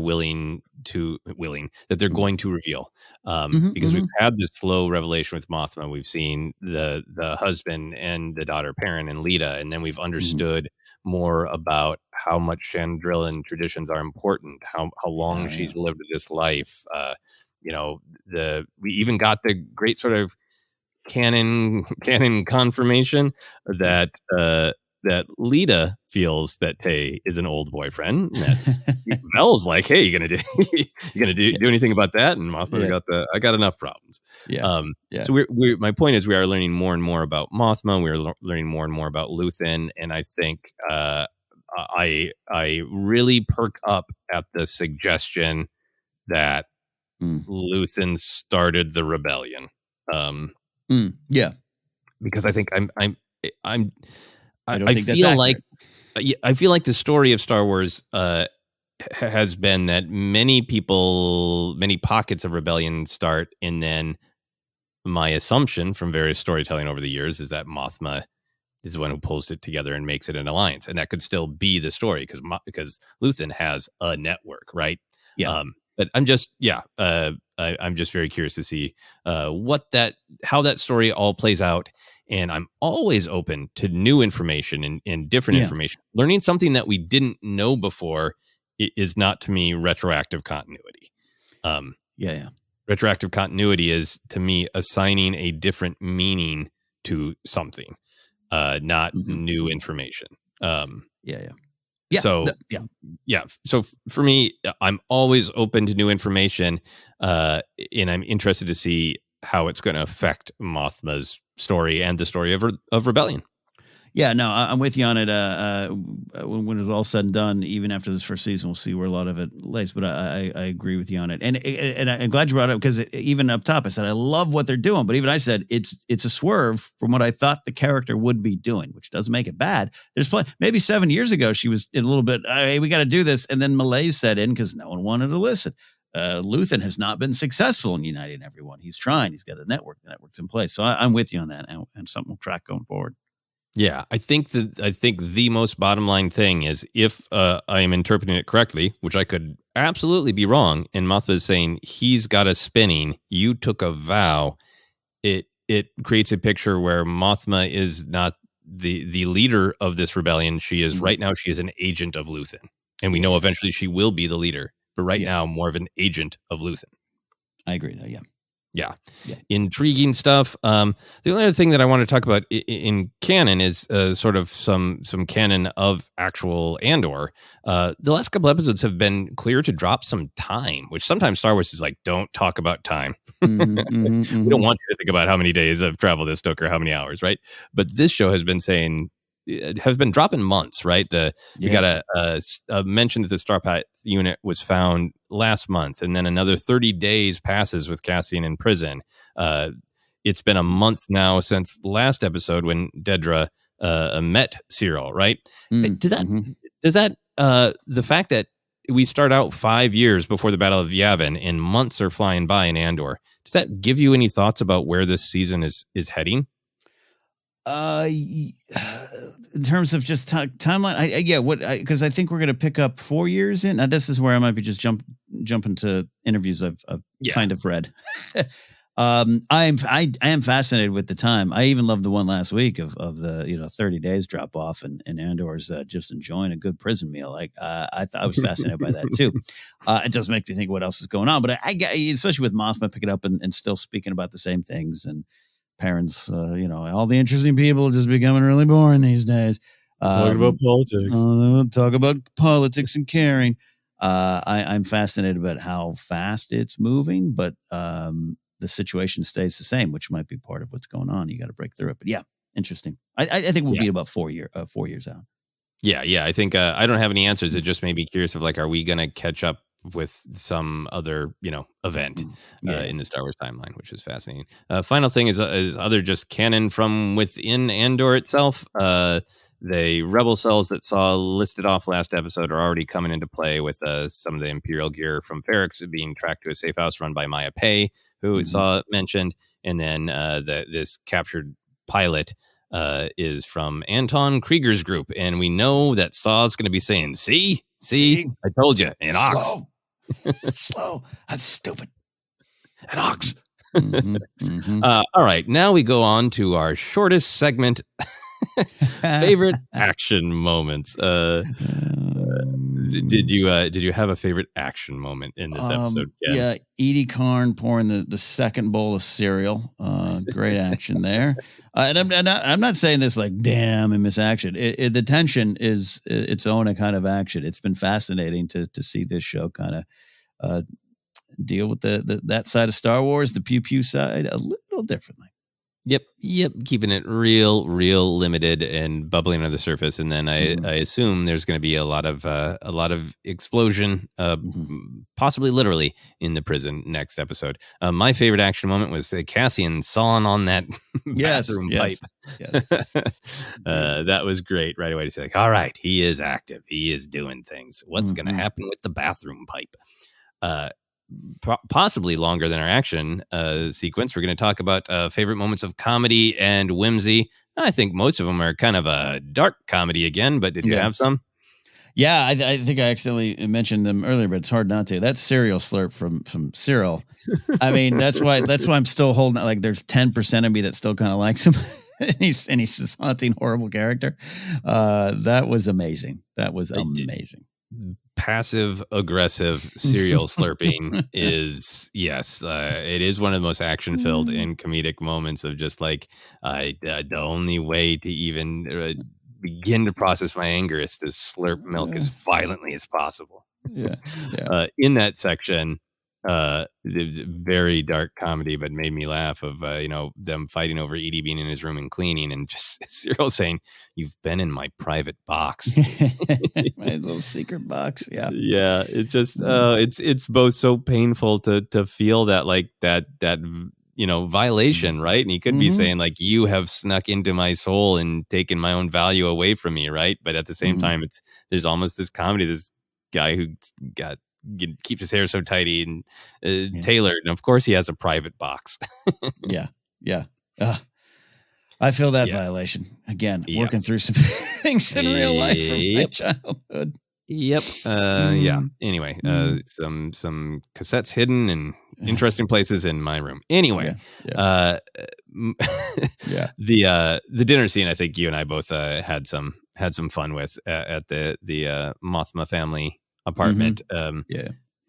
Speaker 2: that they're going to reveal. Because we've had this slow revelation with Mothma. We've seen the husband and the daughter Perrin and Lita, and then we've understood more about how much Chandrilan traditions are important, how long she's lived this life. We even got the great sort of canon confirmation that Lita feels that Tay is an old boyfriend. And that's Vel's like, hey, you gonna do anything about that? And Mothma's I got enough problems. So my point is we are learning more and more about Mothma. We are learning more and more about Luthen, and I think I really perk up at the suggestion that Luthen started the rebellion. Because I think I feel like the story of Star Wars has been that many pockets of rebellion start, and then my assumption from various storytelling over the years is that Mothma is the one who pulls it together and makes it an alliance, and that could still be the story because Luthen has a network, right? But I'm just I'm just very curious to see how that story all plays out. And I'm always open to new information and different information. Learning something that we didn't know before is not, to me, retroactive continuity. Retroactive continuity is, to me, assigning a different meaning to something, not new information. So for me, I'm always open to new information, and I'm interested to see how it's going to affect Mothma's story and the story of rebellion.
Speaker 3: Yeah, no, I'm with you on it. When it's all said and done, even after this first season, we'll see where a lot of it lays. But I agree with you on it, and I'm glad you brought it up because even up top, I said I love what they're doing. But even I said it's a swerve from what I thought the character would be doing, which doesn't make it bad. There's maybe 7 years ago she was a little bit, hey, we got to do this, and then malaise set in because no one wanted to listen. Luthen has not been successful in uniting everyone. He's trying. He's got a network. The network's in place. So I'm with you on that, and something we'll track going forward.
Speaker 2: Yeah, I think the most bottom line thing is if I am interpreting it correctly, which I could absolutely be wrong, and Mothma is saying he's got us spinning, you took a vow, it creates a picture where Mothma is not the leader of this rebellion. She is right now, she is an agent of Luthen. And we know eventually she will be the leader, but right now more of an agent of Luthen.
Speaker 3: I agree though,
Speaker 2: Yeah. Intriguing stuff. The only other thing that I want to talk about in canon is sort of some canon of actual Andor. The last couple episodes have been clear to drop some time, which sometimes Star Wars is like, don't talk about time. We don't want you to think about how many days of travel this took or how many hours, right? But this show has been saying, has been dropping months, right? We got a mention that the Starpath unit was found last month, and then another 30 days passes with Cassian in prison. It's been a month now since the last episode when Deedra met Syril, right? Does that the fact that we start out 5 years before the Battle of Yavin and months are flying by in Andor, does that give you any thoughts about where this season is heading?
Speaker 3: In terms of just timeline, because I think we're going to pick up 4 years in. Now, this is where I might be just jumping to interviews I've kind of read. I am fascinated with the time. I even loved the one last week of the 30 days drop off and Andor's just enjoying a good prison meal. Like I was fascinated by that too. It does make me think what else is going on, but I especially with Mothma picking up and still speaking about the same things and. Parents, all the interesting people just becoming really boring these days.
Speaker 2: Talking about politics.
Speaker 3: Talk about politics and caring. I'm fascinated about how fast it's moving, but the situation stays the same, which might be part of what's going on. You got to break through it. But yeah, interesting. I think we'll be about 4 years out.
Speaker 2: Yeah. I think I don't have any answers. It just made me curious of like, are we going to catch up with some other, event in the Star Wars timeline, which is fascinating. Final thing is other just canon from within Andor itself. the rebel cells that Saw listed off last episode are already coming into play with some of the Imperial gear from Ferrix being tracked to a safe house run by Maya Pei, who Saw mentioned. And then this captured pilot is from Anton Krieger's group. And we know that Saw's going to be saying, see, I told you, an ox.
Speaker 3: Slow. That's stupid.
Speaker 2: An ox. All right, now we go on to our shortest segment. Favorite action moments. Did you have a favorite action moment in this episode, Ken?
Speaker 3: Yeah, Edie Karn pouring the second bowl of cereal. Great action there. And I'm not saying this like, damn, I miss action. The tension is its own kind of action. It's been fascinating to see this show kind of deal with that side of Star Wars, the pew pew side, a little differently.
Speaker 2: Yep. Keeping it real limited and bubbling under the surface, and then I assume there's going to be a lot of explosion, possibly literally in the prison next episode. My favorite action moment was Cassian sawing on that bathroom pipe. Yes. That was great. Right away to say, like, all right, he is active, he is doing things. What's going to happen with the bathroom pipe? Possibly longer than our action sequence. We're going to talk about favorite moments of comedy and whimsy. I think most of them are kind of a dark comedy again, but did you have some?
Speaker 3: Yeah, I think I accidentally mentioned them earlier, but it's hard not to. That cereal slurp from Syril. I mean, that's why I'm still holding. Like, there's 10% of me that still kind of likes him, and he's this haunting, horrible character. That was amazing.
Speaker 2: Passive aggressive cereal slurping is it is one of the most action filled and comedic moments of just like the only way to even begin to process my anger is to slurp milk as violently as possible. In that section, very dark comedy, but made me laugh of them fighting over Edie being in his room and cleaning, and just Syril saying, "You've been in my private box."
Speaker 3: My little secret box.
Speaker 2: Yeah, it's just it's both so painful to feel that, like, that violation, right? And he could be saying, like, you have snuck into my soul and taken my own value away from me, right? But at the same time, there's almost this comedy, this guy who keeps his hair so tidy and tailored, and of course he has a private box.
Speaker 3: I feel that violation again. Working through some things in real life from my childhood.
Speaker 2: Anyway, some cassettes hidden in interesting places in my room. Anyway, the dinner scene, I think you and I both had some fun with at the Mothma family apartment.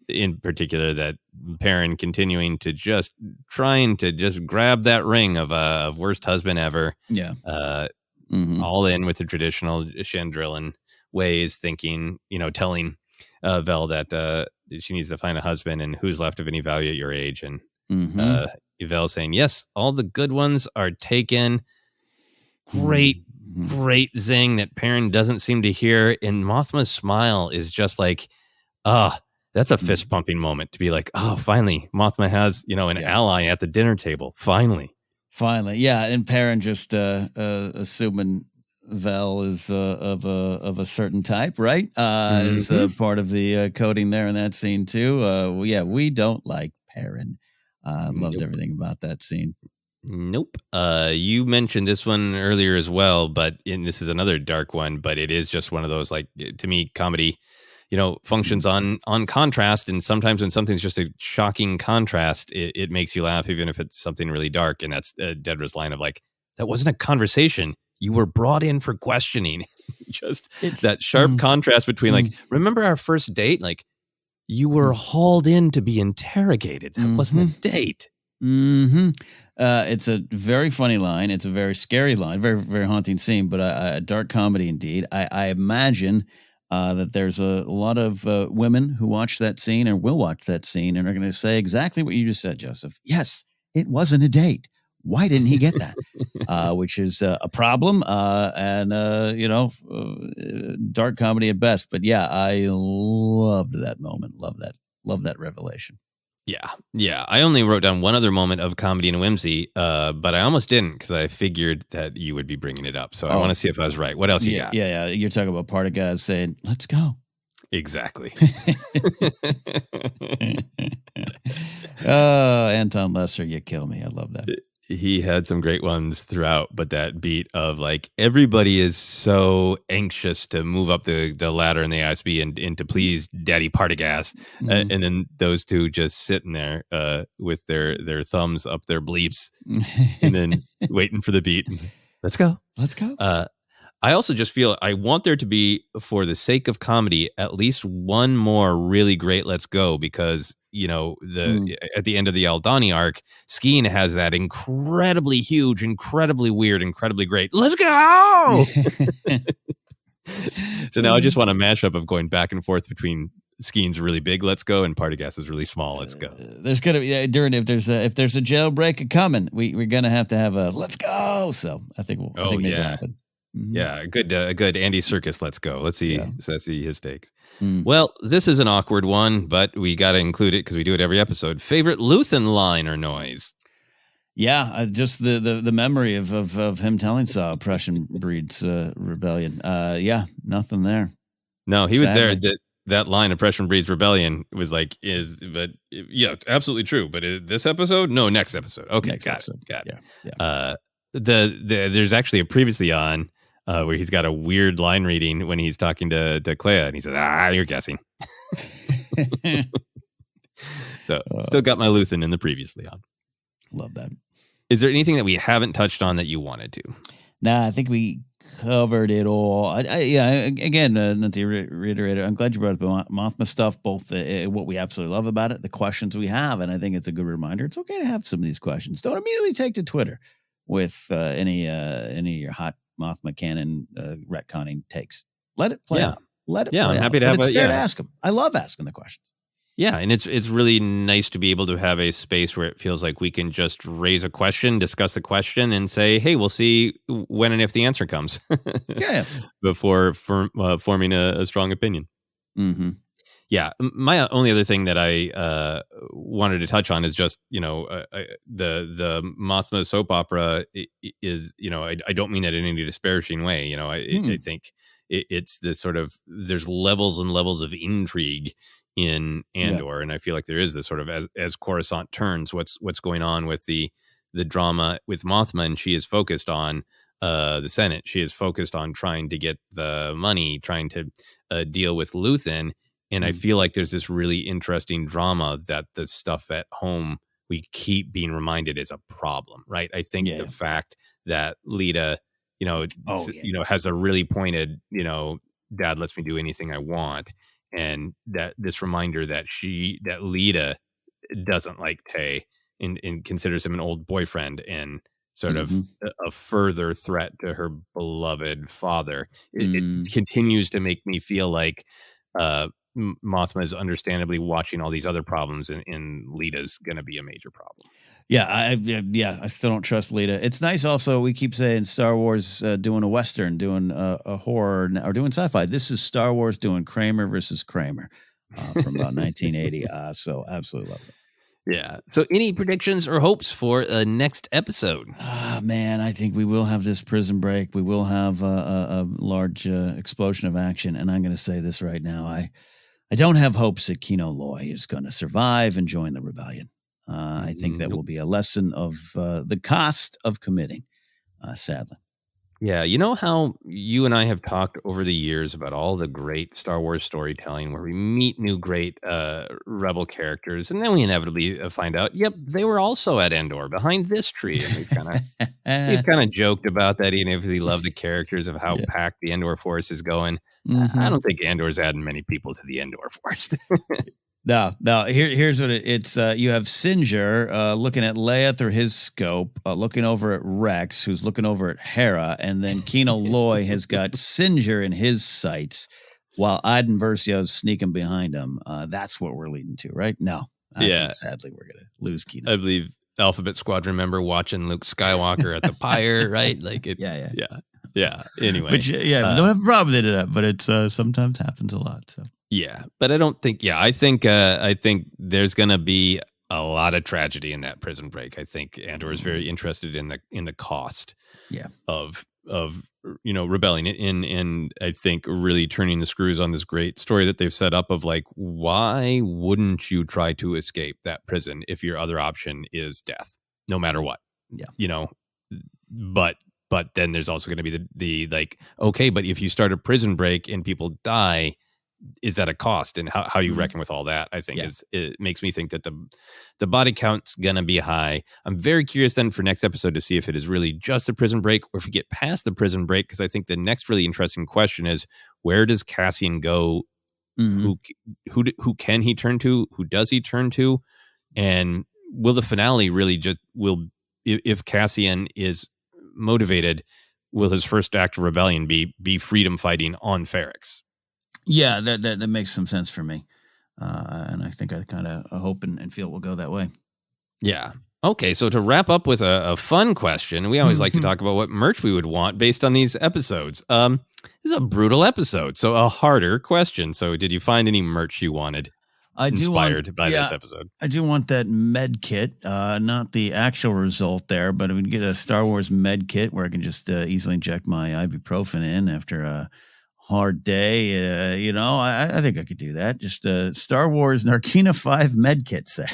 Speaker 2: In particular, that Perrin continuing to trying to grab that ring of worst husband ever. All in with the traditional Chandrillan ways, thinking, telling Vel that she needs to find a husband and who's left of any value at your age. And Vel saying, yes, all the good ones are taken. Great zing that Perrin doesn't seem to hear. And Mothma's smile is just like, that's a fist pumping moment to be like, oh, finally, Mothma has, an ally at the dinner table. Finally.
Speaker 3: Yeah. And Perrin just assuming Vel is of a certain type, right? Is part of the coding there in that scene too. We don't like Perrin. Loved everything about that scene.
Speaker 2: Nope. You mentioned this one earlier as well, but this is another dark one, but it is just one of those, like, to me, comedy, functions on contrast. And sometimes when something's just a shocking contrast, it makes you laugh, even if it's something really dark. And that's Deedra's line of, like, that wasn't a conversation. You were brought in for questioning. It's that sharp contrast between, like, remember our first date? Like, you were hauled in to be interrogated. That wasn't a date.
Speaker 3: It's a very funny line. It's a very scary line, very, very haunting scene, but a dark comedy indeed. I imagine that there's a lot of women who watch that scene and will watch that scene and are going to say exactly what you just said, Joseph. Yes, it wasn't a date. Why didn't he get that? Which is a problem, and dark comedy at best. But yeah, I loved that moment. Love that revelation.
Speaker 2: Yeah. I only wrote down one other moment of comedy and whimsy, but I almost didn't because I figured that you would be bringing it up. So I want to see if I was right. What else you got?
Speaker 3: Yeah. You're talking about Partagas saying, "Let's go."
Speaker 2: Exactly.
Speaker 3: Oh, Anton Lesser, you kill me. I love that.
Speaker 2: He had some great ones throughout, but that beat of like everybody is so anxious to move up the ladder in the ISB and to please Daddy Partagas, and then those two just sitting there with their thumbs up their bleeps, and then waiting for the beat. Let's go. I also just feel I want there to be, for the sake of comedy, at least one more really great "Let's go," because at the end of the Aldani arc, Skeen has that incredibly huge, incredibly weird, incredibly great "Let's go." So now I just want a mashup of going back and forth between Skeen's really big "Let's go" and Partagas's really small "Let's go."
Speaker 3: There's gonna be if there's a jailbreak coming, we're gonna have to have a "Let's go." So I think it'll happen. Mm-hmm.
Speaker 2: Yeah, good Andy Serkis. Let's go. Let's see his takes. Well, this is an awkward one, but we got to include it because we do it every episode. Favorite Luthen line or noise?
Speaker 3: Yeah, just the memory of him telling Saw oppression breeds rebellion. Yeah, nothing there.
Speaker 2: No, he was there. That line, oppression breeds rebellion, was like absolutely true. But this episode, no, next episode. Okay, got it. Yeah. There's actually a previously on where he's got a weird line reading when he's talking to Clea, and he says, "You're guessing." So still got my Luthen in the previously on.
Speaker 3: Love that.
Speaker 2: Is there anything that we haven't touched on that you wanted to?
Speaker 3: Nah, I think we covered it all. Again, not to reiterate it, I'm glad you brought up the Mothma stuff, both what we absolutely love about it, the questions we have, and I think it's a good reminder. It's okay to have some of these questions. Don't immediately take to Twitter with any of your hot Mothma canon retconning takes. Let it play out. Let it play
Speaker 2: I'm happy
Speaker 3: out.
Speaker 2: to have
Speaker 3: it's fair to ask them. I love asking the questions.
Speaker 2: Yeah, and it's really nice to be able to have a space where it feels like we can just raise a question, discuss the question, and say, hey, we'll see when and if the answer comes. Before forming a strong opinion.
Speaker 3: Mm-hmm.
Speaker 2: Yeah, my only other thing that I wanted to touch on is just, the Mothma soap opera is, I don't mean that in any disparaging way. I think it's this sort of, there's levels and levels of intrigue in Andor, and I feel like there is this sort of, as Coruscant turns, what's going on with the drama with Mothma, and she is focused on the Senate. She is focused on trying to get the money, trying to deal with Luthen. And I feel like there's this really interesting drama that the stuff at home we keep being reminded is a problem, right? I think the fact that Lita, has a really pointed, Dad lets me do anything I want, and that this reminder that Lita doesn't like Tay and considers him an old boyfriend and sort of a further threat to her beloved father. It continues to make me feel like Mothma is understandably watching all these other problems, and Lita's going to be a major problem.
Speaker 3: Yeah, I still don't trust Lita. It's nice also, we keep saying Star Wars doing a Western, doing a horror, or doing sci-fi. This is Star Wars doing Kramer versus Kramer from about 1980. So absolutely love it.
Speaker 2: Yeah. So any predictions or hopes for a next episode?
Speaker 3: Man, I think we will have this prison break. We will have a large explosion of action. And I'm going to say this right now. I don't have hopes that Kino Loy is going to survive and join the rebellion. I think that will be a lesson of the cost of committing, sadly.
Speaker 2: Yeah, you know how you and I have talked over the years about all the great Star Wars storytelling where we meet new great rebel characters, and then we inevitably find out, yep, they were also at Endor behind this tree. And we've kind of joked about that, even if we love the characters of how packed the Endor force is going. I don't think Endor's adding many people to the Endor force.
Speaker 3: No. Here's what it's. You have Singer looking at Leia through his scope, looking over at Rex, who's looking over at Hera, and then Kino Loy has got Singer in his sights, while Iden Versio's sneaking behind him. That's what we're leading to, right? No, I think sadly we're gonna lose Kino.
Speaker 2: I believe Alphabet Squadron member watching Luke Skywalker at the pyre, right? Like it. Yeah. Anyway,
Speaker 3: which we don't have a problem with that, but it sometimes happens a lot. So.
Speaker 2: Yeah, but I don't think. Yeah, I think there's going to be a lot of tragedy in that prison break. I think Andor is very interested in the cost of rebelling and I think really turning the screws on this great story that they've set up of like, why wouldn't you try to escape that prison if your other option is death, no matter what? Yeah. But then there's also going to be the like, okay, but if you start a prison break and people die, is that a cost? And how you reckon with all that, I think it makes me think that the body count's going to be high. I'm very curious then for next episode to see if it is really just the prison break or if we get past the prison break, because I think the next really interesting question is, where does Cassian go? Who can he turn to? Who does he turn to? And will the finale really if Cassian is motivated, will his first act of rebellion be freedom fighting on Ferrix?
Speaker 3: Yeah, that makes some sense for me. And I think I kind of hope and feel it will go that way.
Speaker 2: Yeah. Okay, so to wrap up with a fun question, we always like to talk about what merch we would want based on these episodes. This is a brutal episode, so a harder question. So did you find any merch you wanted? Inspired by this episode.
Speaker 3: I do want that med kit, not the actual result there, but I would get a Star Wars med kit where I can just easily inject my ibuprofen in after a hard day. I think I could do that. Just a Star Wars Narkina 5 med kit set.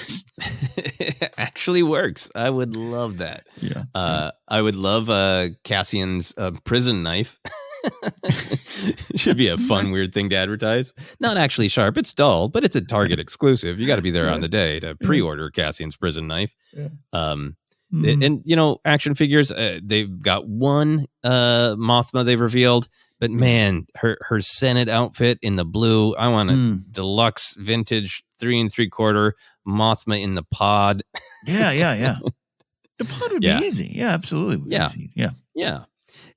Speaker 2: Actually works. I would love that.
Speaker 3: Yeah.
Speaker 2: I would love Cassian's prison knife. Should be a fun, weird thing to advertise. Not actually sharp. It's dull, but it's a Target exclusive. You got to be there on the day to pre-order Cassian's prison knife. Yeah. And action figures, they've got one Mothma they've revealed, but man, her Senate outfit in the blue, I want a deluxe vintage 3 3/4 Mothma in the pod.
Speaker 3: Yeah. The pod would be easy. Yeah, absolutely. Easy.
Speaker 2: Yeah.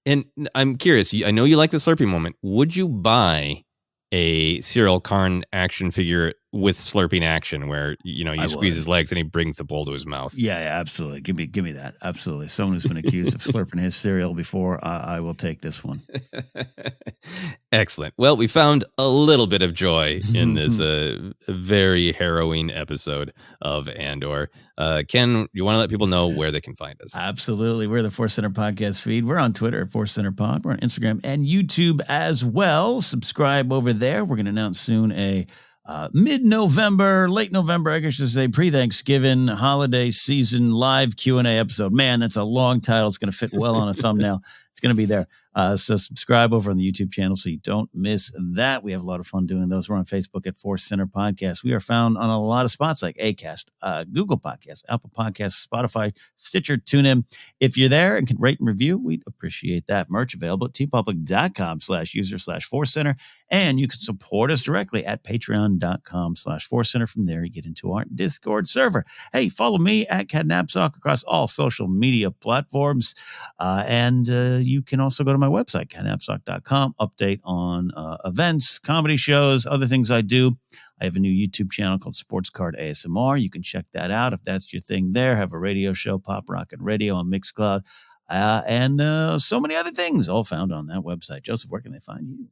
Speaker 2: And I'm curious, I know you like the Slurpee moment. Would you buy a Syril Karn action figure with slurping action where, you squeeze his legs and he brings the bowl to his mouth?
Speaker 3: Yeah, absolutely. Give me that. Absolutely. Someone who's been accused of slurping his cereal before, I will take this one.
Speaker 2: Excellent. Well, we found a little bit of joy in this very harrowing episode of Andor. Ken, you want to let people know where they can find us?
Speaker 3: Absolutely. We're the Force Center Podcast feed. We're on Twitter at Force Center Pod. We're on Instagram and YouTube as well. Subscribe over there. We're going to announce soon a mid-November, late November, I guess you should say, pre-Thanksgiving holiday season live Q&A episode. Man, that's a long title. It's going to fit well on a thumbnail. It's going to be there. So subscribe over on the YouTube channel so you don't miss that. We have a lot of fun doing those. We're on Facebook at Force Center Podcast. We are found on a lot of spots like Acast, Google Podcasts, Apple Podcasts, Spotify, Stitcher, TuneIn. If you're there and can rate and review, we'd appreciate that. Merch available at tpublic.com/user/Force Center. And you can support us directly at patreon.com/Force Center. From there, you get into our Discord server. Hey, follow me at Napzok across all social media platforms. And you can also go to my website, Napzok.com, update on events, comedy shows, other things I do. I have a new YouTube channel called Sports Card ASMR. You can check that out if that's your thing there. I have a radio show, Pop Rocket Radio on Mixcloud, and so many other things all found on that website. Joseph, where can they find you?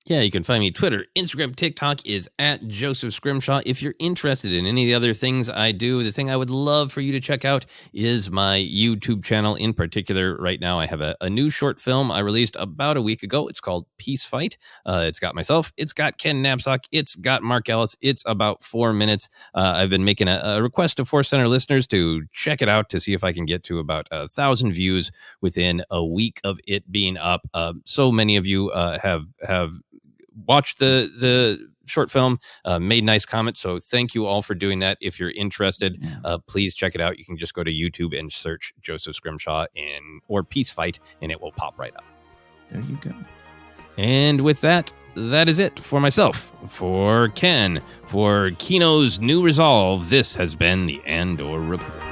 Speaker 2: Yeah, you can find me Twitter, Instagram, TikTok is at Joseph Scrimshaw. If you're interested in any of the other things I do, the thing I would love for you to check out is my YouTube channel. In particular, right now I have a new short film I released about a week ago. It's called Peace Fight. It's got myself. It's got Ken Napzok. It's got Mark Ellis. It's about 4 minutes. I've been making a request to Force Center listeners to check it out to see if I can get to about 1,000 views within a week of it being up. So many of you have watched the short film, made nice comments. So thank you all for doing that. If you're interested, please check it out. You can just go to YouTube and search Joseph Scrimshaw or Peace Fight, and it will pop right up.
Speaker 3: There you go.
Speaker 2: And with that is it for myself, for Ken, for Kino's New Resolve. This has been the Andor Report.